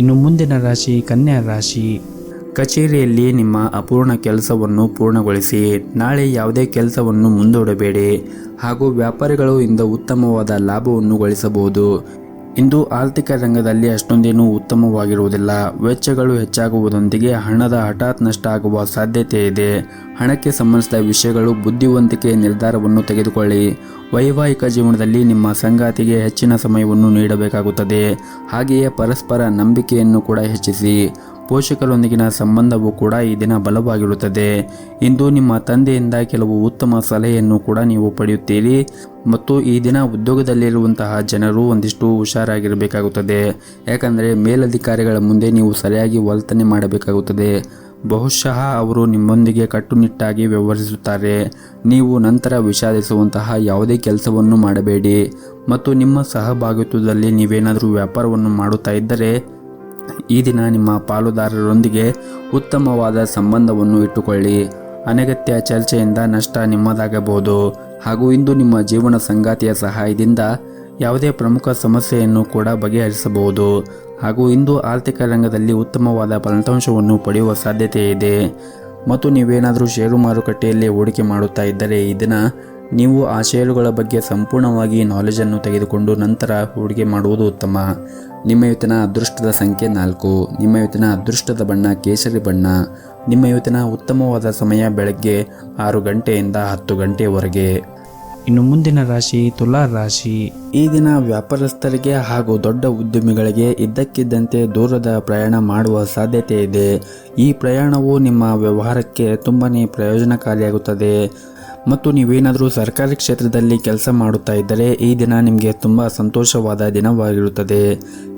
Speaker 1: ಇನ್ನು ಮುಂದಿನ ರಾಶಿ ಕನ್ಯಾ ರಾಶಿ.
Speaker 2: ಕಚೇರಿಯಲ್ಲಿ ನಿಮ್ಮ ಅಪೂರ್ಣ ಕೆಲಸವನ್ನು ಪೂರ್ಣಗೊಳಿಸಿ. ನಾಳೆ ಯಾವುದೇ ಕೆಲಸವನ್ನು ಮುಂದೂಡಬೇಡಿ ಹಾಗೂ ವ್ಯಾಪಾರಿಗಳು ಇಂದು ಉತ್ತಮವಾದ ಲಾಭವನ್ನು ಗಳಿಸಬಹುದು. ಇಂದು ಆರ್ಥಿಕ ರಂಗದಲ್ಲಿ ಅಷ್ಟೊಂದೇನೂ ಉತ್ತಮವಾಗಿರುವುದಿಲ್ಲ. ವೆಚ್ಚಗಳು ಹೆಚ್ಚಾಗುವುದರೊಂದಿಗೆ ಹಣದ ಹಠಾತ್ ನಷ್ಟ ಆಗುವ ಸಾಧ್ಯತೆ ಇದೆ. ಹಣಕ್ಕೆ ಸಂಬಂಧಿಸಿದ ವಿಷಯಗಳು ಬುದ್ಧಿವಂತಿಕೆ ನಿರ್ಧಾರವನ್ನು ತೆಗೆದುಕೊಳ್ಳಿ. ವೈವಾಹಿಕ ಜೀವನದಲ್ಲಿ ನಿಮ್ಮ ಸಂಗಾತಿಗೆ ಹೆಚ್ಚಿನ ಸಮಯವನ್ನು ನೀಡಬೇಕಾಗುತ್ತದೆ. ಹಾಗೆಯೇ ಪರಸ್ಪರ ನಂಬಿಕೆಯನ್ನು ಕೂಡ ಹೆಚ್ಚಿಸಿ. ಪೋಷಕರೊಂದಿಗಿನ ಸಂಬಂಧವು ಕೂಡ ಈ ದಿನ ಬಲವಾಗಿರುತ್ತದೆ. ಇಂದು ನಿಮ್ಮ ತಂದೆಯಿಂದ ಕೆಲವು ಉತ್ತಮ ಸಲಹೆಯನ್ನು ಕೂಡ ನೀವು ಪಡೆಯುತ್ತೀರಿ ಮತ್ತು ಈ ದಿನ ಉದ್ಯೋಗದಲ್ಲಿರುವಂತಹ ಜನರು ಒಂದಿಷ್ಟು ಹುಷಾರಾಗಿರಬೇಕಾಗುತ್ತದೆ. ಯಾಕಂದರೆ ಮೇಲಧಿಕಾರಿಗಳ ಮುಂದೆ ನೀವು ಸರಿಯಾಗಿ ವರ್ತನೆ ಮಾಡಬೇಕಾಗುತ್ತದೆ. ಬಹುಶಃ ಅವರು ನಿಮ್ಮೊಂದಿಗೆ ಕಟ್ಟುನಿಟ್ಟಾಗಿ ವ್ಯವಹರಿಸುತ್ತಾರೆ. ನೀವು ನಂತರ ವಿಷಾದಿಸುವಂತಹ ಯಾವುದೇ ಕೆಲಸವನ್ನು ಮಾಡಬೇಡಿ ಮತ್ತು ನಿಮ್ಮ ಸಹಭಾಗಿತ್ವದಲ್ಲಿ ನೀವೇನಾದರೂ ವ್ಯಾಪಾರವನ್ನು ಮಾಡುತ್ತಾ ಇದ್ದರೆ ಈ ದಿನ ನಿಮ್ಮ ಪಾಲುದಾರರೊಂದಿಗೆ ಉತ್ತಮವಾದ ಸಂಬಂಧವನ್ನು ಇಟ್ಟುಕೊಳ್ಳಿ. ಅನಗತ್ಯ ಚರ್ಚೆಯಿಂದ ನಷ್ಟ ನಿಮ್ಮದಾಗಬಹುದು ಹಾಗೂ ಇಂದು ನಿಮ್ಮ ಜೀವನ ಸಂಗಾತಿಯ ಸಹಾಯದಿಂದ ಯಾವುದೇ ಪ್ರಮುಖ ಸಮಸ್ಯೆಯನ್ನು ಕೂಡ ಬಗೆಹರಿಸಬಹುದು ಹಾಗೂ ಇಂದು ಆರ್ಥಿಕ ರಂಗದಲ್ಲಿ ಉತ್ತಮವಾದ ಫಲಿತಾಂಶವನ್ನು ಪಡೆಯುವ ಸಾಧ್ಯತೆ ಇದೆ. ಮತ್ತು ನೀವೇನಾದರೂ ಷೇರು ಮಾರುಕಟ್ಟೆಯಲ್ಲಿ ಹೂಡಿಕೆ ಮಾಡುತ್ತಾ ಇದ್ದರೆ ಈ ದಿನ ನೀವು ಆ ಷೇರುಗಳ ಬಗ್ಗೆ ಸಂಪೂರ್ಣವಾಗಿ ನಾಲೆಜನ್ನು ತೆಗೆದುಕೊಂಡು ನಂತರ ಹೂಡಿಕೆ ಮಾಡುವುದು ಉತ್ತಮ. ನಿಮ್ಮ ಇವತ್ತಿನ ಅದೃಷ್ಟದ ಸಂಖ್ಯೆ 4. ನಿಮ್ಮ ಇವತ್ತಿನ ಅದೃಷ್ಟದ ಬಣ್ಣ ಕೇಸರಿ ಬಣ್ಣ. ನಿಮ್ಮ ಇವತ್ತಿನ ಉತ್ತಮವಾದ ಸಮಯ ಬೆಳಗ್ಗೆ 6 ಗಂಟೆಯಿಂದ 10 ಗಂಟೆಯವರೆಗೆ.
Speaker 1: ಇನ್ನು ಮುಂದಿನ ರಾಶಿ ತುಲಾ ರಾಶಿ.
Speaker 2: ಈ ದಿನ ವ್ಯಾಪಾರಸ್ಥರಿಗೆ ಹಾಗೂ ದೊಡ್ಡ ಉದ್ಯಮಿಗಳಿಗೆ ಇದ್ದಕ್ಕಿದ್ದಂತೆ ದೂರದ ಪ್ರಯಾಣ ಮಾಡುವ ಸಾಧ್ಯತೆ ಇದೆ. ಈ ಪ್ರಯಾಣವು ನಿಮ್ಮ ವ್ಯವಹಾರಕ್ಕೆ ತುಂಬಾ ಪ್ರಯೋಜನಕಾರಿಯಾಗುತ್ತದೆ. ಮತ್ತು ನೀವೇನಾದರೂ ಸರ್ಕಾರಿ ಕ್ಷೇತ್ರದಲ್ಲಿ ಕೆಲಸ ಮಾಡುತ್ತಾ ಇದ್ದರೆ ಈ ದಿನ ನಿಮಗೆ ತುಂಬ ಸಂತೋಷವಾದ ದಿನವಾಗಿರುತ್ತದೆ.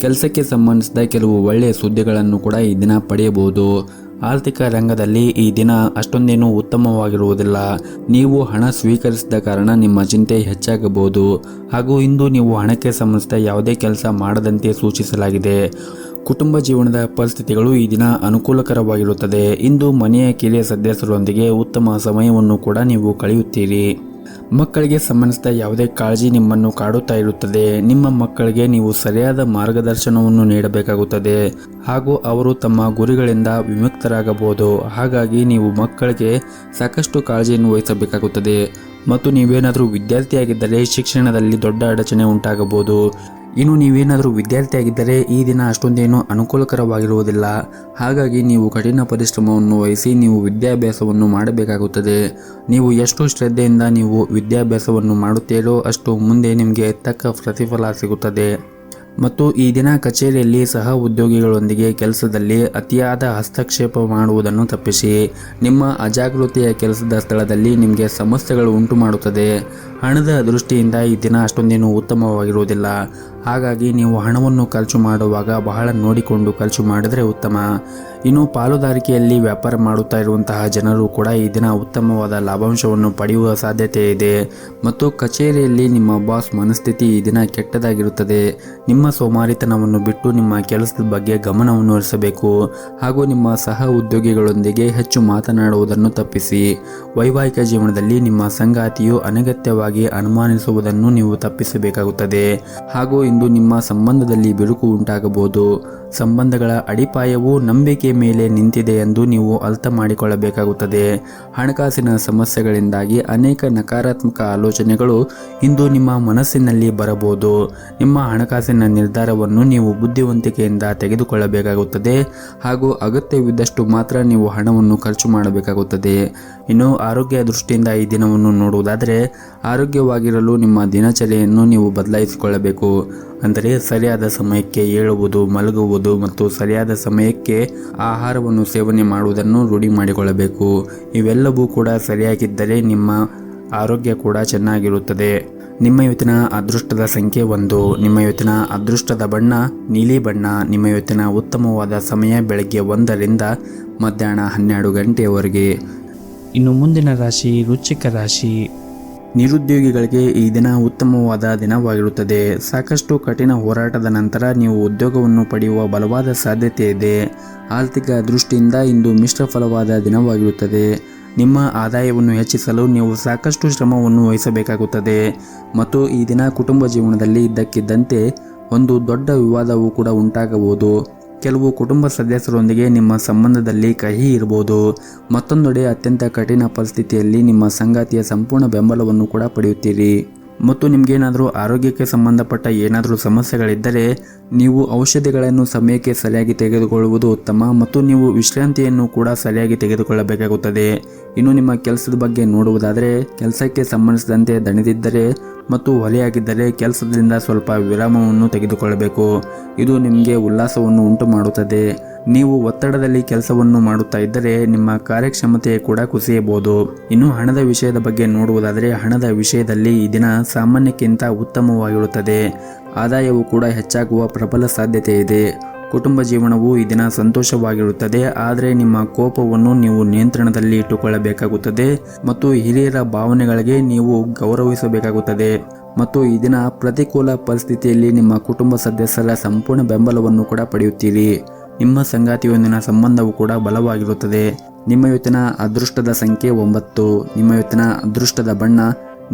Speaker 2: ಕೆಲಸಕ್ಕೆ ಸಂಬಂಧಿಸಿದ ಕೆಲವು ಒಳ್ಳೆಯ ಸುದ್ದಿಗಳನ್ನು ಕೂಡ ಈ ದಿನ ಪಡೆಯಬಹುದು. ಆರ್ಥಿಕ ರಂಗದಲ್ಲಿ ಈ ದಿನ ಅಷ್ಟೊಂದೇನೂ ಉತ್ತಮವಾಗಿರುವುದಿಲ್ಲ. ನೀವು ಹಣ ಸ್ವೀಕರಿಸಿದ ಕಾರಣ ನಿಮ್ಮ ಚಿಂತೆ ಹೆಚ್ಚಾಗಬಹುದು ಹಾಗೂ ಇಂದು ನೀವು ಹಣಕ್ಕೆ ಸಂಬಂಧಿಸಿದ ಯಾವುದೇ ಕೆಲಸ ಮಾಡದಂತೆ ಸೂಚಿಸಲಾಗಿದೆ. ಕುಟುಂಬ ಜೀವನದ ಪರಿಸ್ಥಿತಿಗಳು ಈ ದಿನ ಅನುಕೂಲಕರವಾಗಿರುತ್ತದೆ. ಇಂದು ಮನೆಯ ಕಿರಿಯ ಸದಸ್ಯರೊಂದಿಗೆ ಉತ್ತಮ ಸಮಯವನ್ನು ಕೂಡ ನೀವು ಕಳೆಯುತ್ತೀರಿ. ಮಕ್ಕಳಿಗೆ ಸಂಬಂಧಿಸಿದ ಯಾವುದೇ ಕಾಳಜಿ ನಿಮ್ಮನ್ನು ಕಾಡುತ್ತಾ ಇರುತ್ತದೆ. ನಿಮ್ಮ ಮಕ್ಕಳಿಗೆ ನೀವು ಸರಿಯಾದ ಮಾರ್ಗದರ್ಶನವನ್ನು ನೀಡಬೇಕಾಗುತ್ತದೆ ಹಾಗೂ ಅವರು ತಮ್ಮ ಗುರಿಗಳಿಂದ ವಿಮುಕ್ತರಾಗಬಹುದು. ಹಾಗಾಗಿ ನೀವು ಮಕ್ಕಳಿಗೆ ಸಾಕಷ್ಟು ಕಾಳಜಿಯನ್ನು ವಹಿಸಬೇಕಾಗುತ್ತದೆ. ಮತ್ತು ನೀವೇನಾದರೂ ವಿದ್ಯಾರ್ಥಿಯಾಗಿದ್ದರೆ ಶಿಕ್ಷಣದಲ್ಲಿ ದೊಡ್ಡ ಅಡಚಣೆ ಉಂಟಾಗಬಹುದು. ಇನ್ನು ನೀವೇನಾದರೂ ವಿದ್ಯಾರ್ಥಿಯಾಗಿದ್ದರೆ ಈ ದಿನ ಅಷ್ಟೊಂದೇನು ಅನುಕೂಲಕರವಾಗಿರುವುದಿಲ್ಲ. ಹಾಗಾಗಿ ನೀವು ಕಠಿಣ ಪರಿಶ್ರಮವನ್ನು ವಹಿಸಿ ನೀವು ವಿದ್ಯಾಭ್ಯಾಸವನ್ನು ಮಾಡಬೇಕಾಗುತ್ತದೆ. ನೀವು ಎಷ್ಟು ಶ್ರದ್ಧೆಯಿಂದ ನೀವು ವಿದ್ಯಾಭ್ಯಾಸವನ್ನು ಮಾಡುತ್ತೀರೋ ಅಷ್ಟು ಮುಂದೆ ನಿಮಗೆ ತಕ್ಕ ಪ್ರತಿಫಲ ಸಿಗುತ್ತದೆ. ಮತ್ತು ಈ ದಿನ ಕಚೇರಿಯಲ್ಲಿ ಸಹ ಉದ್ಯೋಗಿಗಳೊಂದಿಗೆ ಕೆಲಸದಲ್ಲಿ ಅತಿಯಾದ ಹಸ್ತಕ್ಷೇಪ ಮಾಡುವುದನ್ನು ತಪ್ಪಿಸಿ. ನಿಮ್ಮ ಅಜಾಗೃತೆಯ ಕೆಲಸದ ಸ್ಥಳದಲ್ಲಿ ನಿಮಗೆ ಸಮಸ್ಯೆಗಳು ಉಂಟು ಮಾಡುತ್ತದೆ. ಹಣದ ದೃಷ್ಟಿಯಿಂದ ಈ ದಿನ ಅಷ್ಟೊಂದೇನು ಉತ್ತಮವಾಗಿರುವುದಿಲ್ಲ. ಹಾಗಾಗಿ ನೀವು ಹಣವನ್ನು ಖರ್ಚು ಮಾಡುವಾಗ ಬಹಳ ನೋಡಿಕೊಂಡು ಖರ್ಚು ಮಾಡಿದರೆ ಉತ್ತಮ. ಇನ್ನು ಪಾಲುದಾರಿಕೆಯಲ್ಲಿ ವ್ಯಾಪಾರ ಮಾಡುತ್ತಾ ಇರುವಂತಹ ಜನರು ಕೂಡ ಈ ದಿನ ಉತ್ತಮವಾದ ಲಾಭಾಂಶವನ್ನು ಪಡೆಯುವ ಸಾಧ್ಯತೆ ಇದೆ. ಮತ್ತು ಕಚೇರಿಯಲ್ಲಿ ನಿಮ್ಮ ಬಾಸ್ ಮನಸ್ಥಿತಿ ಈ ದಿನ ಕೆಟ್ಟದಾಗಿರುತ್ತದೆ. ನಿಮ್ಮ ಸೋಮಾರಿತನವನ್ನು ಬಿಟ್ಟು ನಿಮ್ಮ ಕೆಲಸದ ಬಗ್ಗೆ ಗಮನವನ್ನು ಹರಿಸಬೇಕು. ಹಾಗೂ ನಿಮ್ಮ ಸಹ ಉದ್ಯೋಗಿಗಳೊಂದಿಗೆ ಹೆಚ್ಚು ಮಾತನಾಡುವುದನ್ನು ತಪ್ಪಿಸಿ. ವೈವಾಹಿಕ ಜೀವನದಲ್ಲಿ ನಿಮ್ಮ ಸಂಗಾತಿಯು ಅನಗತ್ಯವಾಗಿ ಅನುಮಾನಿಸುವುದನ್ನು ನೀವು ತಪ್ಪಿಸಬೇಕಾಗುತ್ತದೆ. ಹಾಗೂ ಇಂದು ನಿಮ್ಮ ಸಂಬಂಧದಲ್ಲಿ ಬಿರುಕು ಉಂಟಾಗಬಹುದು. ಸಂಬಂಧಗಳ ಅಡಿಪಾಯವು ನಂಬಿಕೆ ಮೇಲೆ ನಿಂತಿದೆ ಎಂದು ನೀವು ಅರ್ಥ ಮಾಡಿಕೊಳ್ಳಬೇಕಾಗುತ್ತದೆ. ಹಣಕಾಸಿನ ಸಮಸ್ಯೆಗಳಿಂದಾಗಿ ಅನೇಕ ನಕಾರಾತ್ಮಕ ಆಲೋಚನೆಗಳು ಇಂದು ನಿಮ್ಮ ಮನಸ್ಸಿನಲ್ಲಿ ಬರಬಹುದು. ನಿಮ್ಮ ಹಣಕಾಸಿನ ನಿರ್ಧಾರವನ್ನು ನೀವು ಬುದ್ಧಿವಂತಿಕೆಯಿಂದ ತೆಗೆದುಕೊಳ್ಳಬೇಕಾಗುತ್ತದೆ. ಹಾಗೂ ಅಗತ್ಯವಿದ್ದಷ್ಟು ಮಾತ್ರ ನೀವು ಹಣವನ್ನು ಖರ್ಚು ಮಾಡಬೇಕಾಗುತ್ತದೆ. ಇನ್ನು ಆರೋಗ್ಯ ದೃಷ್ಟಿಯಿಂದ ಈ ದಿನವನ್ನು ನೋಡುವುದಾದರೆ, ಆರೋಗ್ಯವಾಗಿರಲು ನಿಮ್ಮ ದಿನಚರಿಯನ್ನು ನೀವು ಬದಲಾಯಿಸಿಕೊಳ್ಳಬೇಕು. ಅಂದರೆ ಸರಿಯಾದ ಸಮಯಕ್ಕೆ ಏಳುವುದು, ಮಲಗುವುದು ಮತ್ತು ಸರಿಯಾದ ಸಮಯಕ್ಕೆ ಆಹಾರವನ್ನು ಸೇವನೆ ಮಾಡುವುದನ್ನು ರೂಢಿ ಮಾಡಿಕೊಳ್ಳಬೇಕು. ಇವೆಲ್ಲವೂ ಕೂಡ ಸರಿಯಾಗಿದ್ದರೆ ನಿಮ್ಮ ಆರೋಗ್ಯ ಕೂಡ ಚೆನ್ನಾಗಿರುತ್ತದೆ. ನಿಮ್ಮ ಇವತ್ತಿನ ಅದೃಷ್ಟದ ಸಂಖ್ಯೆ 1. ನಿಮ್ಮ ಇವತ್ತಿನ ಅದೃಷ್ಟದ ಬಣ್ಣ ನೀಲಿ ಬಣ್ಣ. ನಿಮ್ಮ ಇವತ್ತಿನ ಉತ್ತಮವಾದ ಸಮಯ ಬೆಳಗ್ಗೆ 1 ರಿಂದ ಮಧ್ಯಾಹ್ನ 12 ಗಂಟೆಯವರೆಗೆ.
Speaker 1: ಇನ್ನು ಮುಂದಿನ ರಾಶಿ ವೃಶ್ಚಿಕ ರಾಶಿ.
Speaker 2: ನಿರುದ್ಯೋಗಿಗಳಿಗೆ ಈ ದಿನ ಉತ್ತಮವಾದ ದಿನವಾಗಿರುತ್ತದೆ. ಸಾಕಷ್ಟು ಕಠಿಣ ಹೋರಾಟದ ನಂತರ ನೀವು ಉದ್ಯೋಗವನ್ನು ಪಡೆಯುವ ಬಲವಾದ ಸಾಧ್ಯತೆ ಇದೆ. ಆರ್ಥಿಕ ದೃಷ್ಟಿಯಿಂದ ಇಂದು ಮಿಶ್ರ ಫಲವಾದ ದಿನವಾಗಿರುತ್ತದೆ. ನಿಮ್ಮ ಆದಾಯವನ್ನು ಹೆಚ್ಚಿಸಲು ನೀವು ಸಾಕಷ್ಟು ಶ್ರಮವನ್ನು ವಹಿಸಬೇಕಾಗುತ್ತದೆ. ಮತ್ತು ಈ ದಿನ ಕುಟುಂಬ ಜೀವನದಲ್ಲಿ ಇದ್ದಕ್ಕಿದ್ದಂತೆ ಒಂದು ದೊಡ್ಡ ವಿವಾದವೂ ಕೂಡ ಉಂಟಾಗಬಹುದು. ಕೆಲವು ಕುಟುಂಬ ಸದಸ್ಯರೊಂದಿಗೆ ನಿಮ್ಮ ಸಂಬಂಧದಲ್ಲಿ ಕಹಿ ಇರಬಹುದು. ಮತ್ತೊಂದೆಡೆ ಅತ್ಯಂತ ಕಠಿಣ ಪರಿಸ್ಥಿತಿಯಲ್ಲಿ ನಿಮ್ಮ ಸಂಗಾತಿಯ ಸಂಪೂರ್ಣ ಬೆಂಬಲವನ್ನು ಕೂಡ ಪಡೆಯುತ್ತೀರಿ. ಮತ್ತು ನಿಮಗೇನಾದರೂ ಆರೋಗ್ಯಕ್ಕೆ ಸಂಬಂಧಪಟ್ಟ ಏನಾದರೂ ಸಮಸ್ಯೆಗಳಿದ್ದರೆ ನೀವು ಔಷಧಿಗಳನ್ನು ಸಮಯಕ್ಕೆ ಸರಿಯಾಗಿ ತೆಗೆದುಕೊಳ್ಳುವುದು ಉತ್ತಮ. ಮತ್ತು ನೀವು ವಿಶ್ರಾಂತಿಯನ್ನು ಕೂಡ ಸರಿಯಾಗಿ ತೆಗೆದುಕೊಳ್ಳಬೇಕಾಗುತ್ತದೆ. ಇನ್ನು ನಿಮ್ಮ ಕೆಲಸದ ಬಗ್ಗೆ ನೋಡುವುದಾದರೆ, ಕೆಲಸಕ್ಕೆ ಸಂಬಂಧಿಸಿದಂತೆ ದಣಿದಿದ್ದರೆ ಮತ್ತು ಹೊಲೆಯಾಗಿದ್ದರೆ ಕೆಲಸದಿಂದ ಸ್ವಲ್ಪ ವಿರಾಮವನ್ನು ತೆಗೆದುಕೊಳ್ಳಬೇಕು. ಇದು ನಿಮಗೆ ಉಲ್ಲಾಸವನ್ನು ಉಂಟು ಮಾಡುತ್ತದೆ. ನೀವು ಒತ್ತಡದಲ್ಲಿ ಕೆಲಸವನ್ನು ಮಾಡುತ್ತಾ ಇದ್ದರೆ ನಿಮ್ಮ ಕಾರ್ಯಕ್ಷಮತೆ ಕೂಡ ಕುಸಿಯಬಹುದು. ಇನ್ನು ಹಣದ ವಿಷಯದ ಬಗ್ಗೆ ನೋಡುವುದಾದರೆ, ಹಣದ ವಿಷಯದಲ್ಲಿ ಈ ದಿನ ಸಾಮಾನ್ಯಕ್ಕಿಂತ ಉತ್ತಮವಾಗಿರುತ್ತದೆ. ಆದಾಯವು ಕೂಡ ಹೆಚ್ಚಾಗುವ ಪ್ರಬಲ ಸಾಧ್ಯತೆ ಇದೆ. ಕುಟುಂಬ ಜೀವನವು ಈ ದಿನ ಸಂತೋಷವಾಗಿರುತ್ತದೆ. ಆದರೆ ನಿಮ್ಮ ಕೋಪವನ್ನು ನೀವು ನಿಯಂತ್ರಣದಲ್ಲಿ ಇಟ್ಟುಕೊಳ್ಳಬೇಕಾಗುತ್ತದೆ. ಮತ್ತು ಹಿರಿಯರ ಭಾವನೆಗಳಿಗೆ ನೀವು ಗೌರವಿಸಬೇಕಾಗುತ್ತದೆ. ಮತ್ತು ಈ ದಿನ ಪ್ರತಿಕೂಲ ಪರಿಸ್ಥಿತಿಯಲ್ಲಿ ನಿಮ್ಮ ಕುಟುಂಬ ಸದಸ್ಯರ ಸಂಪೂರ್ಣ ಬೆಂಬಲವನ್ನು ಕೂಡ ಪಡೆಯುತ್ತೀರಿ. ನಿಮ್ಮ ಸಂಗಾತಿಯೊಂದಿನ ಸಂಬಂಧವು ಕೂಡ ಬಲವಾಗಿರುತ್ತದೆ. ನಿಮ್ಮ ಇವತ್ತಿನ ಅದೃಷ್ಟದ ಸಂಖ್ಯೆ 9. ನಿಮ್ಮ ಇವತ್ತಿನ ಅದೃಷ್ಟದ ಬಣ್ಣ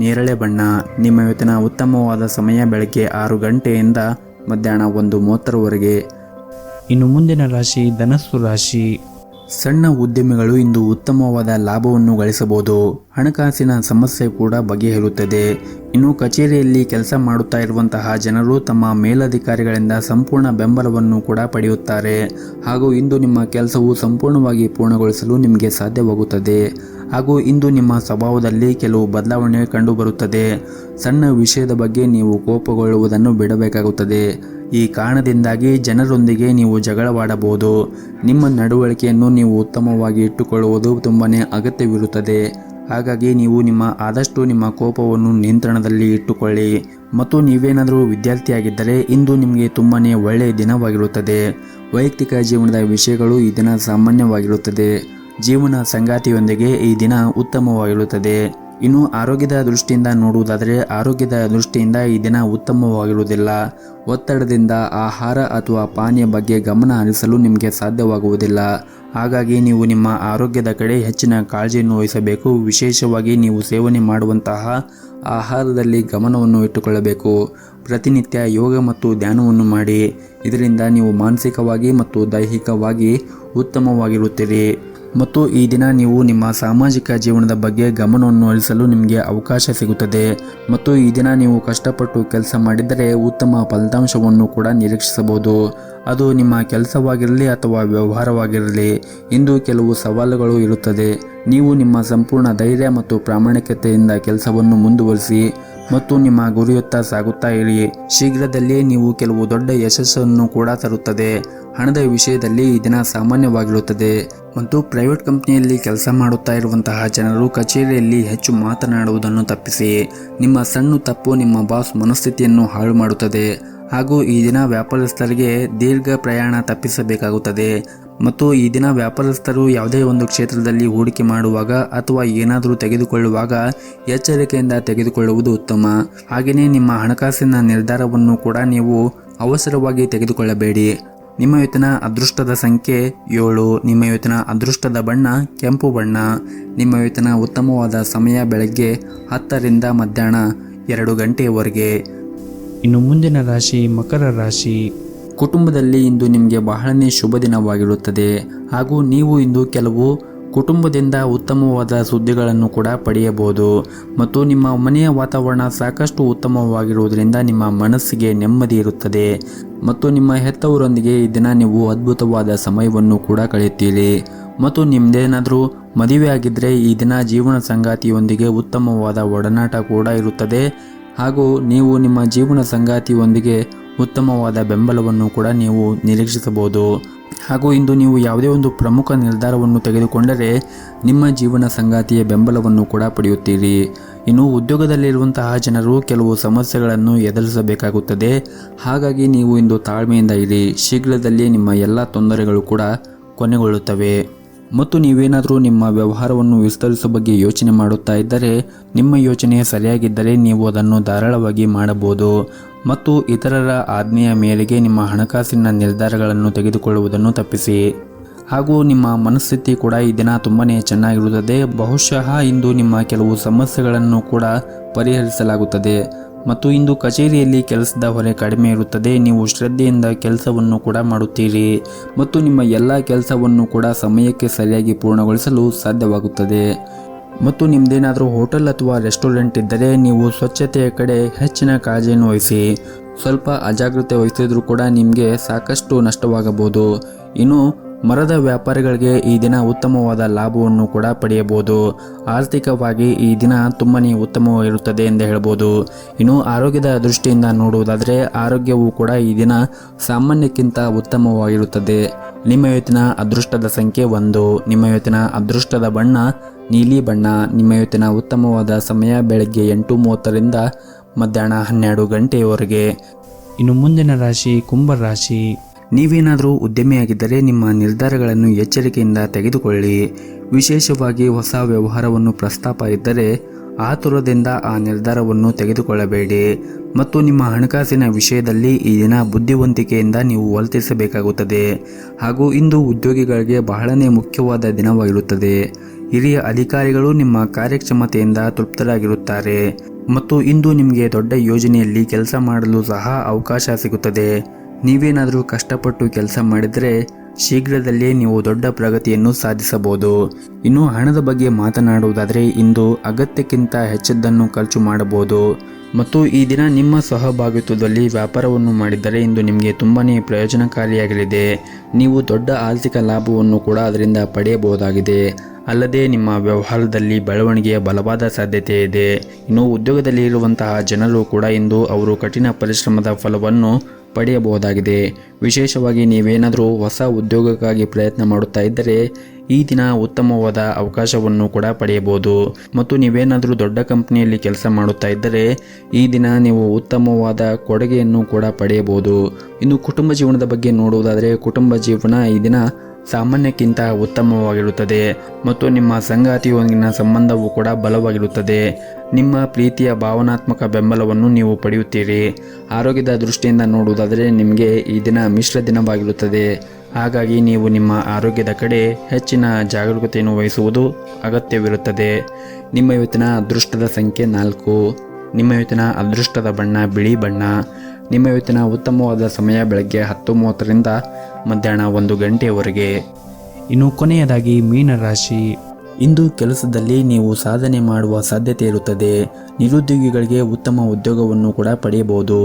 Speaker 2: ನೇರಳೆ ಬಣ್ಣ. ನಿಮ್ಮ ಇವತ್ತಿನ ಉತ್ತಮವಾದ ಸಮಯ ಬೆಳಗ್ಗೆ 6 ಗಂಟೆಯಿಂದ ಮಧ್ಯಾಹ್ನ 1:30ವರೆಗೆ.
Speaker 1: ಇನ್ನು ಮುಂದಿನ ರಾಶಿ ಧನಸ್ಸು ರಾಶಿ.
Speaker 2: ಸಣ್ಣ ಉದ್ಯಮಿಗಳು ಇಂದು ಉತ್ತಮವಾದ ಲಾಭವನ್ನು ಗಳಿಸಬಹುದು. ಹಣಕಾಸಿನ ಸಮಸ್ಯೆ ಕೂಡ ಬಗೆಹರುತ್ತದೆ. ಇನ್ನು ಕಚೇರಿಯಲ್ಲಿ ಕೆಲಸ ಮಾಡುತ್ತಾ ಇರುವಂತಹ ಜನರು ತಮ್ಮ ಮೇಲಧಿಕಾರಿಗಳಿಂದ ಸಂಪೂರ್ಣ ಬೆಂಬಲವನ್ನು ಕೂಡ ಪಡೆಯುತ್ತಾರೆ. ಹಾಗೂ ಇಂದು ನಿಮ್ಮ ಕೆಲಸವು ಸಂಪೂರ್ಣವಾಗಿ ಪೂರ್ಣಗೊಳಿಸಲು ನಿಮಗೆ ಸಾಧ್ಯವಾಗುತ್ತದೆ. ಹಾಗೂ ಇಂದು ನಿಮ್ಮ ಸ್ವಭಾವದಲ್ಲಿ ಕೆಲವು ಬದಲಾವಣೆ ಕಂಡುಬರುತ್ತದೆ. ಸಣ್ಣ ವಿಷಯದ ಬಗ್ಗೆ ನೀವು ಕೋಪಗೊಳ್ಳುವುದನ್ನು ಬಿಡಬೇಕಾಗುತ್ತದೆ. ಈ ಕಾರಣದಿಂದಾಗಿ ಜನರೊಂದಿಗೆ ನೀವು ಜಗಳವಾಡಬಹುದು. ನಿಮ್ಮ ನಡವಳಿಕೆಯನ್ನು ನೀವು ಉತ್ತಮವಾಗಿ ಇಟ್ಟುಕೊಳ್ಳುವುದು ತುಂಬಾನೇ ಅಗತ್ಯವಿರುತ್ತದೆ. ಹಾಗಾಗಿ ನೀವು ಆದಷ್ಟು ನಿಮ್ಮ ಕೋಪವನ್ನು ನಿಯಂತ್ರಣದಲ್ಲಿ ಇಟ್ಟುಕೊಳ್ಳಿ. ಮತ್ತು ನೀವೇನಾದರೂ ವಿದ್ಯಾರ್ಥಿಯಾಗಿದ್ದರೆ ಇಂದು ನಿಮಗೆ ತುಂಬಾನೇ ಒಳ್ಳೆಯ ದಿನವಾಗಿರುತ್ತದೆ. ವೈಯಕ್ತಿಕ ಜೀವನದ ವಿಷಯಗಳು ಈ ದಿನ ಸಾಮಾನ್ಯವಾಗಿರುತ್ತದೆ. ಜೀವನ ಸಂಗಾತಿಯೊಂದಿಗೆ ಈ ದಿನ ಉತ್ತಮವಾಗಿರುತ್ತದೆ. ಇನ್ನು ಆರೋಗ್ಯದ ದೃಷ್ಟಿಯಿಂದ ನೋಡುವುದಾದರೆ, ಆರೋಗ್ಯದ ದೃಷ್ಟಿಯಿಂದ ಈ ದಿನ ಉತ್ತಮವಾಗಿರುವುದಿಲ್ಲ. ಒತ್ತಡದಿಂದ ಆಹಾರ ಅಥವಾ ಪಾನೀಯ ಬಗ್ಗೆ ಗಮನ ಹರಿಸಲು ನಿಮಗೆ ಸಾಧ್ಯವಾಗುವುದಿಲ್ಲ. ಹಾಗಾಗಿ ನೀವು ನಿಮ್ಮ ಆರೋಗ್ಯದ ಕಡೆ ಹೆಚ್ಚಿನ ಕಾಳಜಿಯನ್ನು ವಹಿಸಬೇಕು. ವಿಶೇಷವಾಗಿ ನೀವು ಸೇವನೆ ಮಾಡುವಂತಹ ಆಹಾರದಲ್ಲಿ ಗಮನವನ್ನು ಇಟ್ಟುಕೊಳ್ಳಬೇಕು. ಪ್ರತಿನಿತ್ಯ ಯೋಗ ಮತ್ತು ಧ್ಯಾನವನ್ನು ಮಾಡಿ. ಇದರಿಂದ ನೀವು ಮಾನಸಿಕವಾಗಿ ಮತ್ತು ದೈಹಿಕವಾಗಿ ಉತ್ತಮವಾಗಿರುತ್ತೀರಿ. ಮತ್ತು ಈ ದಿನ ನೀವು ನಿಮ್ಮ ಸಾಮಾಜಿಕ ಜೀವನದ ಬಗ್ಗೆ ಗಮನವನ್ನು ಹರಿಸಲು ನಿಮಗೆ ಅವಕಾಶ ಸಿಗುತ್ತದೆ. ಮತ್ತು ಈ ದಿನ ನೀವು ಕಷ್ಟಪಟ್ಟು ಕೆಲಸ ಮಾಡಿದರೆ ಉತ್ತಮ ಫಲಿತಾಂಶವನ್ನು ಕೂಡ ನಿರೀಕ್ಷಿಸಬಹುದು. ಅದು ನಿಮ್ಮ ಕೆಲಸವಾಗಿರಲಿ ಅಥವಾ ವ್ಯವಹಾರವಾಗಿರಲಿ. ಇಂದು ಕೆಲವು ಸವಾಲುಗಳು ಇರುತ್ತದೆ. ನೀವು ನಿಮ್ಮ ಸಂಪೂರ್ಣ ಧೈರ್ಯ ಮತ್ತು ಪ್ರಾಮಾಣಿಕತೆಯಿಂದ ಕೆಲಸವನ್ನು ಮುಂದುವರಿಸಿ ಮತ್ತು ನಿಮ್ಮ ಗುರಿಯತ್ತ ಸಾಗುತ್ತಾ ಇರಿ. ಶೀಘ್ರದಲ್ಲೇ ನೀವು ಕೆಲವು ದೊಡ್ಡ ಯಶಸ್ಸನ್ನು ಕೂಡ ತರುತ್ತದೆ. ಹಣದ ವಿಷಯದಲ್ಲಿ ಈ ದಿನ ಸಾಮಾನ್ಯವಾಗಿರುತ್ತದೆ. ಮತ್ತು ಪ್ರೈವೇಟ್ ಕಂಪನಿಯಲ್ಲಿ ಕೆಲಸ ಮಾಡುತ್ತಾ ಇರುವಂತಹ ಜನರು ಕಚೇರಿಯಲ್ಲಿ ಹೆಚ್ಚು ಮಾತನಾಡುವುದನ್ನು ತಪ್ಪಿಸಿ. ನಿಮ್ಮ ಸಣ್ಣ ತಪ್ಪು ನಿಮ್ಮ ಬಾಸ್ ಮನಸ್ಥಿತಿಯನ್ನು ಹಾಳು ಮಾಡುತ್ತದೆ. ಹಾಗೂ ಈ ದಿನ ವ್ಯಾಪಾರಸ್ಥರಿಗೆ ದೀರ್ಘ ಪ್ರಯಾಣ ತಪ್ಪಿಸಬೇಕಾಗುತ್ತದೆ. ಮತ್ತು ಈ ದಿನ ವ್ಯಾಪಾರಸ್ಥರು ಯಾವುದೇ ಒಂದು ಕ್ಷೇತ್ರದಲ್ಲಿ ಹೂಡಿಕೆ ಮಾಡುವಾಗ ಅಥವಾ ಏನಾದರೂ ತೆಗೆದುಕೊಳ್ಳುವಾಗ ಎಚ್ಚರಿಕೆಯಿಂದ ತೆಗೆದುಕೊಳ್ಳುವುದು ಉತ್ತಮ. ಹಾಗೆಯೇ ನಿಮ್ಮ ಹಣಕಾಸಿನ ನಿರ್ಧಾರವನ್ನು ಕೂಡ ನೀವು ಅವಸರವಾಗಿ ತೆಗೆದುಕೊಳ್ಳಬೇಡಿ. ನಿಮ್ಮ ಇವತ್ತಿನ ಅದೃಷ್ಟದ ಸಂಖ್ಯೆ 7. ನಿಮ್ಮ ಇವತ್ತಿನ ಅದೃಷ್ಟದ ಬಣ್ಣ ಕೆಂಪು ಬಣ್ಣ. ನಿಮ್ಮ ಇವತ್ತಿನ ಉತ್ತಮವಾದ ಸಮಯ ಬೆಳಗ್ಗೆ 10 ರಿಂದ ಮಧ್ಯಾಹ್ನ 2 ಗಂಟೆಯವರೆಗೆ.
Speaker 1: ಇನ್ನು ಮುಂದಿನ ರಾಶಿ ಮಕರ ರಾಶಿ.
Speaker 2: ಕುಟುಂಬದಲ್ಲಿ ಇಂದು ನಿಮಗೆ ಬಹಳನೇ ಶುಭ ದಿನವಾಗಿರುತ್ತದೆ. ಹಾಗೂ ನೀವು ಇಂದು ಕೆಲವು ಕುಟುಂಬದಿಂದ ಉತ್ತಮವಾದ ಸುದ್ದಿಗಳನ್ನು ಕೂಡ ಪಡೆಯಬಹುದು. ಮತ್ತು ನಿಮ್ಮ ಮನೆಯ ವಾತಾವರಣ ಸಾಕಷ್ಟು ಉತ್ತಮವಾಗಿರುವುದರಿಂದ ನಿಮ್ಮ ಮನಸ್ಸಿಗೆ ನೆಮ್ಮದಿ ಇರುತ್ತದೆ. ಮತ್ತು ನಿಮ್ಮ ಹೆತ್ತವರೊಂದಿಗೆ ಈ ದಿನ ನೀವು ಅದ್ಭುತವಾದ ಸಮಯವನ್ನು ಕೂಡ ಕಳೆಯುತ್ತೀರಿ. ಮತ್ತು ನಿಮ್ಮದೇನಾದರೂ ಮದುವೆ ಆಗಿದ್ದರೆ ಈ ದಿನ ಜೀವನ ಸಂಗಾತಿಯೊಂದಿಗೆ ಉತ್ತಮವಾದ ಒಡನಾಟ ಕೂಡ ಇರುತ್ತದೆ. ಹಾಗೂ ನೀವು ನಿಮ್ಮ ಜೀವನ ಸಂಗಾತಿಯೊಂದಿಗೆ ಉತ್ತಮವಾದ ಬೆಂಬಲವನ್ನು ಕೂಡ ನೀವು ನಿರೀಕ್ಷಿಸಬಹುದು. ಹಾಗೂ ಇಂದು ನೀವು ಯಾವುದೇ ಒಂದು ಪ್ರಮುಖ ನಿರ್ಧಾರವನ್ನು ತೆಗೆದುಕೊಂಡರೆ ನಿಮ್ಮ ಜೀವನ ಸಂಗಾತಿಯ ಬೆಂಬಲವನ್ನು ಕೂಡ ಪಡೆಯುತ್ತೀರಿ. ಇನ್ನು ಉದ್ಯೋಗದಲ್ಲಿರುವಂತಹ ಜನರು ಕೆಲವು ಸಮಸ್ಯೆಗಳನ್ನು ಎದುರಿಸಬೇಕಾಗುತ್ತದೆ. ಹಾಗಾಗಿ ನೀವು ಇಂದು ತಾಳ್ಮೆಯಿಂದ ಇರಿ. ಶೀಘ್ರದಲ್ಲೇ ನಿಮ್ಮ ಎಲ್ಲ ತೊಂದರೆಗಳು ಕೂಡ ಕೊನೆಗೊಳ್ಳುತ್ತವೆ. ಮತ್ತು ನೀವೇನಾದರೂ ನಿಮ್ಮ ವ್ಯವಹಾರವನ್ನು ವಿಸ್ತರಿಸುವ ಬಗ್ಗೆ ಯೋಚನೆ ಮಾಡುತ್ತಾ ಇದ್ದರೆ ನಿಮ್ಮ ಯೋಚನೆ ಸರಿಯಾಗಿದ್ದರೆ ನೀವು ಅದನ್ನು ಧಾರಾಳವಾಗಿ ಮಾಡಬಹುದು. ಮತ್ತು ಇತರರ ಆಜ್ಞೆಯ ಮೇರೆಗೆ ನಿಮ್ಮ ಹಣಕಾಸಿನ ನಿರ್ಧಾರಗಳನ್ನು ತೆಗೆದುಕೊಳ್ಳುವುದನ್ನು ತಪ್ಪಿಸಿ. ಹಾಗೂ ನಿಮ್ಮ ಮನಸ್ಥಿತಿ ಕೂಡ ಈ ದಿನ ತುಂಬಾ ಚೆನ್ನಾಗಿರುತ್ತದೆ. ಬಹುಶಃ ಇಂದು ನಿಮ್ಮ ಕೆಲವು ಸಮಸ್ಯೆಗಳನ್ನು ಕೂಡ ಪರಿಹರಿಸಲಾಗುತ್ತದೆ. ಮತ್ತು ಇಂದು ಕಚೇರಿಯಲ್ಲಿ ಕೆಲಸದ ಹೊರೆ ಕಡಿಮೆ ಇರುತ್ತದೆ. ನೀವು ಶ್ರದ್ಧೆಯಿಂದ ಕೆಲಸವನ್ನು ಕೂಡ ಮಾಡುತ್ತೀರಿ. ಮತ್ತು ನಿಮ್ಮ ಎಲ್ಲ ಕೆಲಸವನ್ನು ಕೂಡ ಸಮಯಕ್ಕೆ ಸರಿಯಾಗಿ ಪೂರ್ಣಗೊಳಿಸಲು ಸಾಧ್ಯವಾಗುತ್ತದೆ. ಮತ್ತು ನಿಮ್ಮದೇನಾದರೂ ಹೋಟೆಲ್ ಅಥವಾ ರೆಸ್ಟೋರೆಂಟ್ ಇದ್ದರೆ ನೀವು ಸ್ವಚ್ಛತೆಯ ಕಡೆ ಹೆಚ್ಚಿನ ಕಾಳಜಿಯನ್ನು ವಹಿಸಿ. ಸ್ವಲ್ಪ ಅಜಾಗ್ರತೆ ವಹಿಸಿದ್ರೂ ಕೂಡ ನಿಮಗೆ ಸಾಕಷ್ಟು ನಷ್ಟವಾಗಬಹುದು. ಇನ್ನು ಮರದ ವ್ಯಾಪಾರಿಗಳಿಗೆ ಈ ದಿನ ಉತ್ತಮವಾದ ಲಾಭವನ್ನು ಕೂಡ ಪಡೆಯಬಹುದು. ಆರ್ಥಿಕವಾಗಿ ಈ ದಿನ ತುಂಬನೇ ಉತ್ತಮವಾಗಿರುತ್ತದೆ ಎಂದು ಹೇಳ್ಬೋದು. ಇನ್ನು ಆರೋಗ್ಯದ ದೃಷ್ಟಿಯಿಂದ ನೋಡುವುದಾದರೆ ಆರೋಗ್ಯವು ಕೂಡ ಈ ದಿನ ಸಾಮಾನ್ಯಕ್ಕಿಂತ ಉತ್ತಮವಾಗಿರುತ್ತದೆ. ನಿಮ್ಮ ಇವತ್ತಿನ ಅದೃಷ್ಟದ ಸಂಖ್ಯೆ 1. ನಿಮ್ಮ ಇವತ್ತಿನ ಅದೃಷ್ಟದ ಬಣ್ಣ ನೀಲಿ ಬಣ್ಣ. ನಿಮ್ಮ ಇವತ್ತಿನ ಉತ್ತಮವಾದ ಸಮಯ ಬೆಳಗ್ಗೆ 8:30 ರಿಂದ ಮಧ್ಯಾಹ್ನ 12 ಗಂಟೆಯವರೆಗೆ.
Speaker 1: ಇನ್ನು ಮುಂದಿನ ರಾಶಿ ಕುಂಭ ರಾಶಿ.
Speaker 2: ನೀವೇನಾದರೂ ಉದ್ಯಮಿಯಾಗಿದ್ದರೆ ನಿಮ್ಮ ನಿರ್ಧಾರಗಳನ್ನು ಎಚ್ಚರಿಕೆಯಿಂದ ತೆಗೆದುಕೊಳ್ಳಿ. ವಿಶೇಷವಾಗಿ ಹೊಸ ವ್ಯವಹಾರವನ್ನು ಪ್ರಸ್ತಾಪ ಇದ್ದರೆ ಆತುರದಿಂದ ಆ ನಿರ್ಧಾರವನ್ನು ತೆಗೆದುಕೊಳ್ಳಬೇಡಿ. ಮತ್ತು ನಿಮ್ಮ ಹಣಕಾಸಿನ ವಿಷಯದಲ್ಲಿ ಈ ದಿನ ಬುದ್ಧಿವಂತಿಕೆಯಿಂದ ನೀವು ವರ್ತಿಸಬೇಕಾಗುತ್ತದೆ. ಹಾಗೂ ಇಂದು ಉದ್ಯೋಗಿಗಳಿಗೆ ಬಹಳನೇ ಮುಖ್ಯವಾದ ದಿನವಾಗಿರುತ್ತದೆ. ಹಿರಿಯ ಅಧಿಕಾರಿಗಳು ನಿಮ್ಮ ಕಾರ್ಯಕ್ಷಮತೆಯಿಂದ ತೃಪ್ತರಾಗಿರುತ್ತಾರೆ. ಮತ್ತು ಇಂದು ನಿಮಗೆ ದೊಡ್ಡ ಯೋಜನೆಯಲ್ಲಿ ಕೆಲಸ ಮಾಡಲು ಸಹ ಅವಕಾಶ ಸಿಗುತ್ತದೆ. ನೀವೇನಾದರೂ ಕಷ್ಟಪಟ್ಟು ಕೆಲಸ ಮಾಡಿದರೆ ಶೀಘ್ರದಲ್ಲೇ ನೀವು ದೊಡ್ಡ ಪ್ರಗತಿಯನ್ನು ಸಾಧಿಸಬಹುದು. ಇನ್ನು ಹಣದ ಬಗ್ಗೆ ಮಾತನಾಡುವುದಾದರೆ ಇಂದು ಅಗತ್ಯಕ್ಕಿಂತ ಹೆಚ್ಚದ್ದನ್ನು ಖರ್ಚು ಮಾಡಬಹುದು. ಮತ್ತು ಈ ದಿನ ನಿಮ್ಮ ಸಹಭಾಗಿತ್ವದಲ್ಲಿ ವ್ಯಾಪಾರವನ್ನು ಮಾಡಿದ್ದರೆ ಇಂದು ನಿಮಗೆ ತುಂಬನೇ ಪ್ರಯೋಜನಕಾರಿಯಾಗಲಿದೆ. ನೀವು ದೊಡ್ಡ ಆರ್ಥಿಕ ಲಾಭವನ್ನು ಕೂಡ ಅದರಿಂದ ಪಡೆಯಬಹುದಾಗಿದೆ. ಅಲ್ಲದೆ ನಿಮ್ಮ ವ್ಯವಹಾರದಲ್ಲಿ ಬೆಳವಣಿಗೆಯ ಬಲವಾದ ಸಾಧ್ಯತೆ ಇದೆ. ಇನ್ನು ಉದ್ಯೋಗದಲ್ಲಿ ಇರುವಂತಹ ಜನರು ಕೂಡ ಇಂದು ಅವರು ಕಠಿಣ ಪರಿಶ್ರಮದ ಫಲವನ್ನು ಪಡೆಯಬಹುದಾಗಿದೆ. ವಿಶೇಷವಾಗಿ ನೀವೇನಾದರೂ ಹೊಸ ಉದ್ಯೋಗಕ್ಕಾಗಿ ಪ್ರಯತ್ನ ಮಾಡುತ್ತಾ ಇದ್ದರೆ ಈ ದಿನ ಉತ್ತಮವಾದ ಅವಕಾಶವನ್ನು ಕೂಡ ಪಡೆಯಬಹುದು. ಮತ್ತು ನೀವೇನಾದರೂ ದೊಡ್ಡ ಕಂಪನಿಯಲ್ಲಿ ಕೆಲಸ ಮಾಡುತ್ತಾ ಇದ್ದರೆ ಈ ದಿನ ನೀವು ಉತ್ತಮವಾದ ಕೊಡುಗೆಯನ್ನು ಕೂಡ ಪಡೆಯಬಹುದು. ಇನ್ನು ಕುಟುಂಬ ಜೀವನದ ಬಗ್ಗೆ ನೋಡುವುದಾದರೆ ಕುಟುಂಬ ಜೀವನ ಈ ದಿನ ಸಾಮಾನ್ಯಕ್ಕಿಂತ ಉತ್ತಮವಾಗಿರುತ್ತದೆ. ಮತ್ತು ನಿಮ್ಮ ಸಂಗಾತಿಯೊಂದಿಗಿನ ಸಂಬಂಧವೂ ಕೂಡ ಬಲವಾಗಿರುತ್ತದೆ. ನಿಮ್ಮ ಪ್ರೀತಿಯ ಭಾವನಾತ್ಮಕ ಬೆಂಬಲವನ್ನು ನೀವು ಪಡೆಯುತ್ತೀರಿ. ಆರೋಗ್ಯದ ದೃಷ್ಟಿಯಿಂದ ನೋಡುವುದಾದರೆ ನಿಮಗೆ ಈ ದಿನ ಮಿಶ್ರ ದಿನವಾಗಿರುತ್ತದೆ. ಹಾಗಾಗಿ ನೀವು ನಿಮ್ಮ ಆರೋಗ್ಯದ ಕಡೆ ಹೆಚ್ಚಿನ ಜಾಗರೂಕತೆಯನ್ನು ವಹಿಸುವುದು ಅಗತ್ಯವಿರುತ್ತದೆ. ನಿಮ್ಮ ಇವತ್ತಿನ ಅದೃಷ್ಟದ ಸಂಖ್ಯೆ 4. ನಿಮ್ಮ ಇವತ್ತಿನ ಅದೃಷ್ಟದ ಬಣ್ಣ ಬಿಳಿ ಬಣ್ಣ. ನಿಮ್ಮ ಇವತ್ತಿನ ಉತ್ತಮವಾದ ಸಮಯ ಬೆಳಗ್ಗೆ 10:30 ರಿಂದ ಮಧ್ಯಾಹ್ನ 1 ಗಂಟೆಯವರೆಗೆ.
Speaker 1: ಇನ್ನು ಕೊನೆಯದಾಗಿ ಮೀನ ರಾಶಿ.
Speaker 2: ಇಂದು ಕೆಲಸದಲ್ಲಿ ನೀವು ಸಾಧನೆ ಮಾಡುವ ಸಾಧ್ಯತೆ ಇರುತ್ತದೆ. ನಿರುದ್ಯೋಗಿಗಳಿಗೆ ಉತ್ತಮ ಉದ್ಯೋಗವನ್ನು ಕೂಡ ಪಡೆಯಬಹುದು.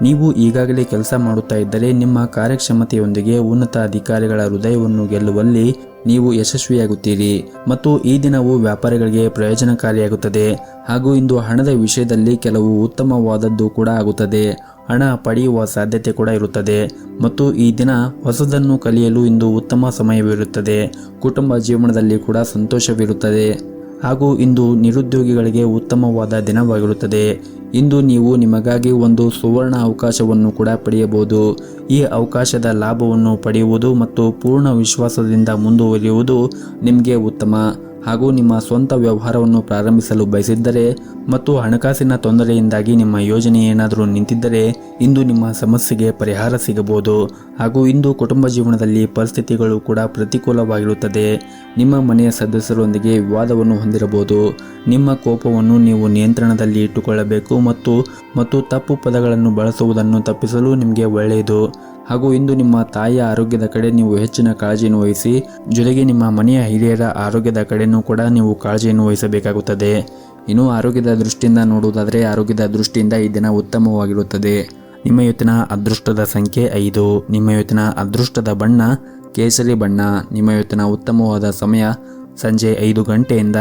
Speaker 2: ನೀವು ಈಗಾಗಲೇ ಕೆಲಸ ಮಾಡುತ್ತಾ ಇದ್ದರೆ ನಿಮ್ಮ ಕಾರ್ಯಕ್ಷಮತೆಯೊಂದಿಗೆ ಉನ್ನತ ಅಧಿಕಾರಿಗಳ ಹೃದಯವನ್ನು ಗೆಲ್ಲುವಲ್ಲಿ ನೀವು ಯಶಸ್ವಿಯಾಗುತ್ತೀರಿ. ಮತ್ತು ಈ ದಿನವು ವ್ಯಾಪಾರಿಗಳಿಗೆ ಪ್ರಯೋಜನಕಾರಿಯಾಗುತ್ತದೆ. ಹಾಗೂ ಇಂದು ಹಣದ ವಿಷಯದಲ್ಲಿ ಕೆಲವು ಉತ್ತಮವಾದದ್ದು ಕೂಡ ಆಗುತ್ತದೆ. ಹಣ ಪಡೆಯುವ ಸಾಧ್ಯತೆ ಕೂಡ ಇರುತ್ತದೆ. ಮತ್ತು ಈ ದಿನ ಹೊಸದನ್ನು ಕಲಿಯಲು ಇಂದು ಉತ್ತಮ ಸಮಯವಿರುತ್ತದೆ. ಕುಟುಂಬ ಜೀವನದಲ್ಲಿ ಕೂಡ ಸಂತೋಷವಿರುತ್ತದೆ. ಹಾಗೂ ಇಂದು ನಿರುದ್ಯೋಗಿಗಳಿಗೆ ಉತ್ತಮವಾದ ದಿನವಾಗಿರುತ್ತದೆ. ಇಂದು ನೀವು ನಿಮಗಾಗಿ ಒಂದು ಸುವರ್ಣ ಅವಕಾಶವನ್ನು ಕೂಡ ಪಡೆಯಬಹುದು. ಈ ಅವಕಾಶದ ಲಾಭವನ್ನು ಪಡೆಯುವುದು ಮತ್ತು ಪೂರ್ಣ ವಿಶ್ವಾಸದಿಂದ ಮುಂದುವರಿಯುವುದು ನಿಮಗೆ ಉತ್ತಮ. ಹಾಗೂ ನಿಮ್ಮ ಸ್ವಂತ ವ್ಯವಹಾರವನ್ನು ಪ್ರಾರಂಭಿಸಲು ಬಯಸಿದ್ದರೆ ಮತ್ತು ಹಣಕಾಸಿನ ತೊಂದರೆಯಿಂದಾಗಿ ನಿಮ್ಮ ಯೋಜನೆ ಏನಾದರೂ ನಿಂತಿದ್ದರೆ ಇಂದು ನಿಮ್ಮ ಸಮಸ್ಯೆಗೆ ಪರಿಹಾರ ಸಿಗಬಹುದು. ಹಾಗೂ ಇಂದು ಕುಟುಂಬ ಜೀವನದಲ್ಲಿ ಪರಿಸ್ಥಿತಿಗಳು ಕೂಡ ಪ್ರತಿಕೂಲವಾಗಿರುತ್ತದೆ. ನಿಮ್ಮ ಮನೆಯ ಸದಸ್ಯರೊಂದಿಗೆ ವಿವಾದವನ್ನು ಹೊಂದಿರಬಹುದು. ನಿಮ್ಮ ಕೋಪವನ್ನು ನೀವು ನಿಯಂತ್ರಣದಲ್ಲಿ ಇಟ್ಟುಕೊಳ್ಳಬೇಕು ಮತ್ತು ತಪ್ಪು ಪದಗಳನ್ನು ಬಳಸುವುದನ್ನು ತಪ್ಪಿಸಲು ನಿಮಗೆ ಒಳ್ಳೆಯದು. ಹಾಗೂ ಇಂದು ನಿಮ್ಮ ತಾಯಿಯ ಆರೋಗ್ಯದ ಕಡೆ ನೀವು ಹೆಚ್ಚಿನ ಕಾಳಜಿಯನ್ನು ವಹಿಸಿ, ಜೊತೆಗೆ ನಿಮ್ಮ ಮನೆಯ ಹಿರಿಯರ ಆರೋಗ್ಯದ ಕಡೆನೂ ಕೂಡ ನೀವು ಕಾಳಜಿಯನ್ನು ವಹಿಸಬೇಕಾಗುತ್ತದೆ. ಇನ್ನು ಆರೋಗ್ಯದ ದೃಷ್ಟಿಯಿಂದ ನೋಡುವುದಾದರೆ ಆರೋಗ್ಯದ ದೃಷ್ಟಿಯಿಂದ ಈ ದಿನ ಉತ್ತಮವಾಗಿರುತ್ತದೆ. ನಿಮ್ಮ ಇವತ್ತಿನ ಅದೃಷ್ಟದ ಸಂಖ್ಯೆ 5. ನಿಮ್ಮ ಇವತ್ತಿನ ಅದೃಷ್ಟದ ಬಣ್ಣ ಕೇಸರಿ ಬಣ್ಣ. ನಿಮ್ಮ ಇವತ್ತಿನ ಉತ್ತಮವಾದ ಸಮಯ ಸಂಜೆ 5 ಗಂಟೆಯಿಂದ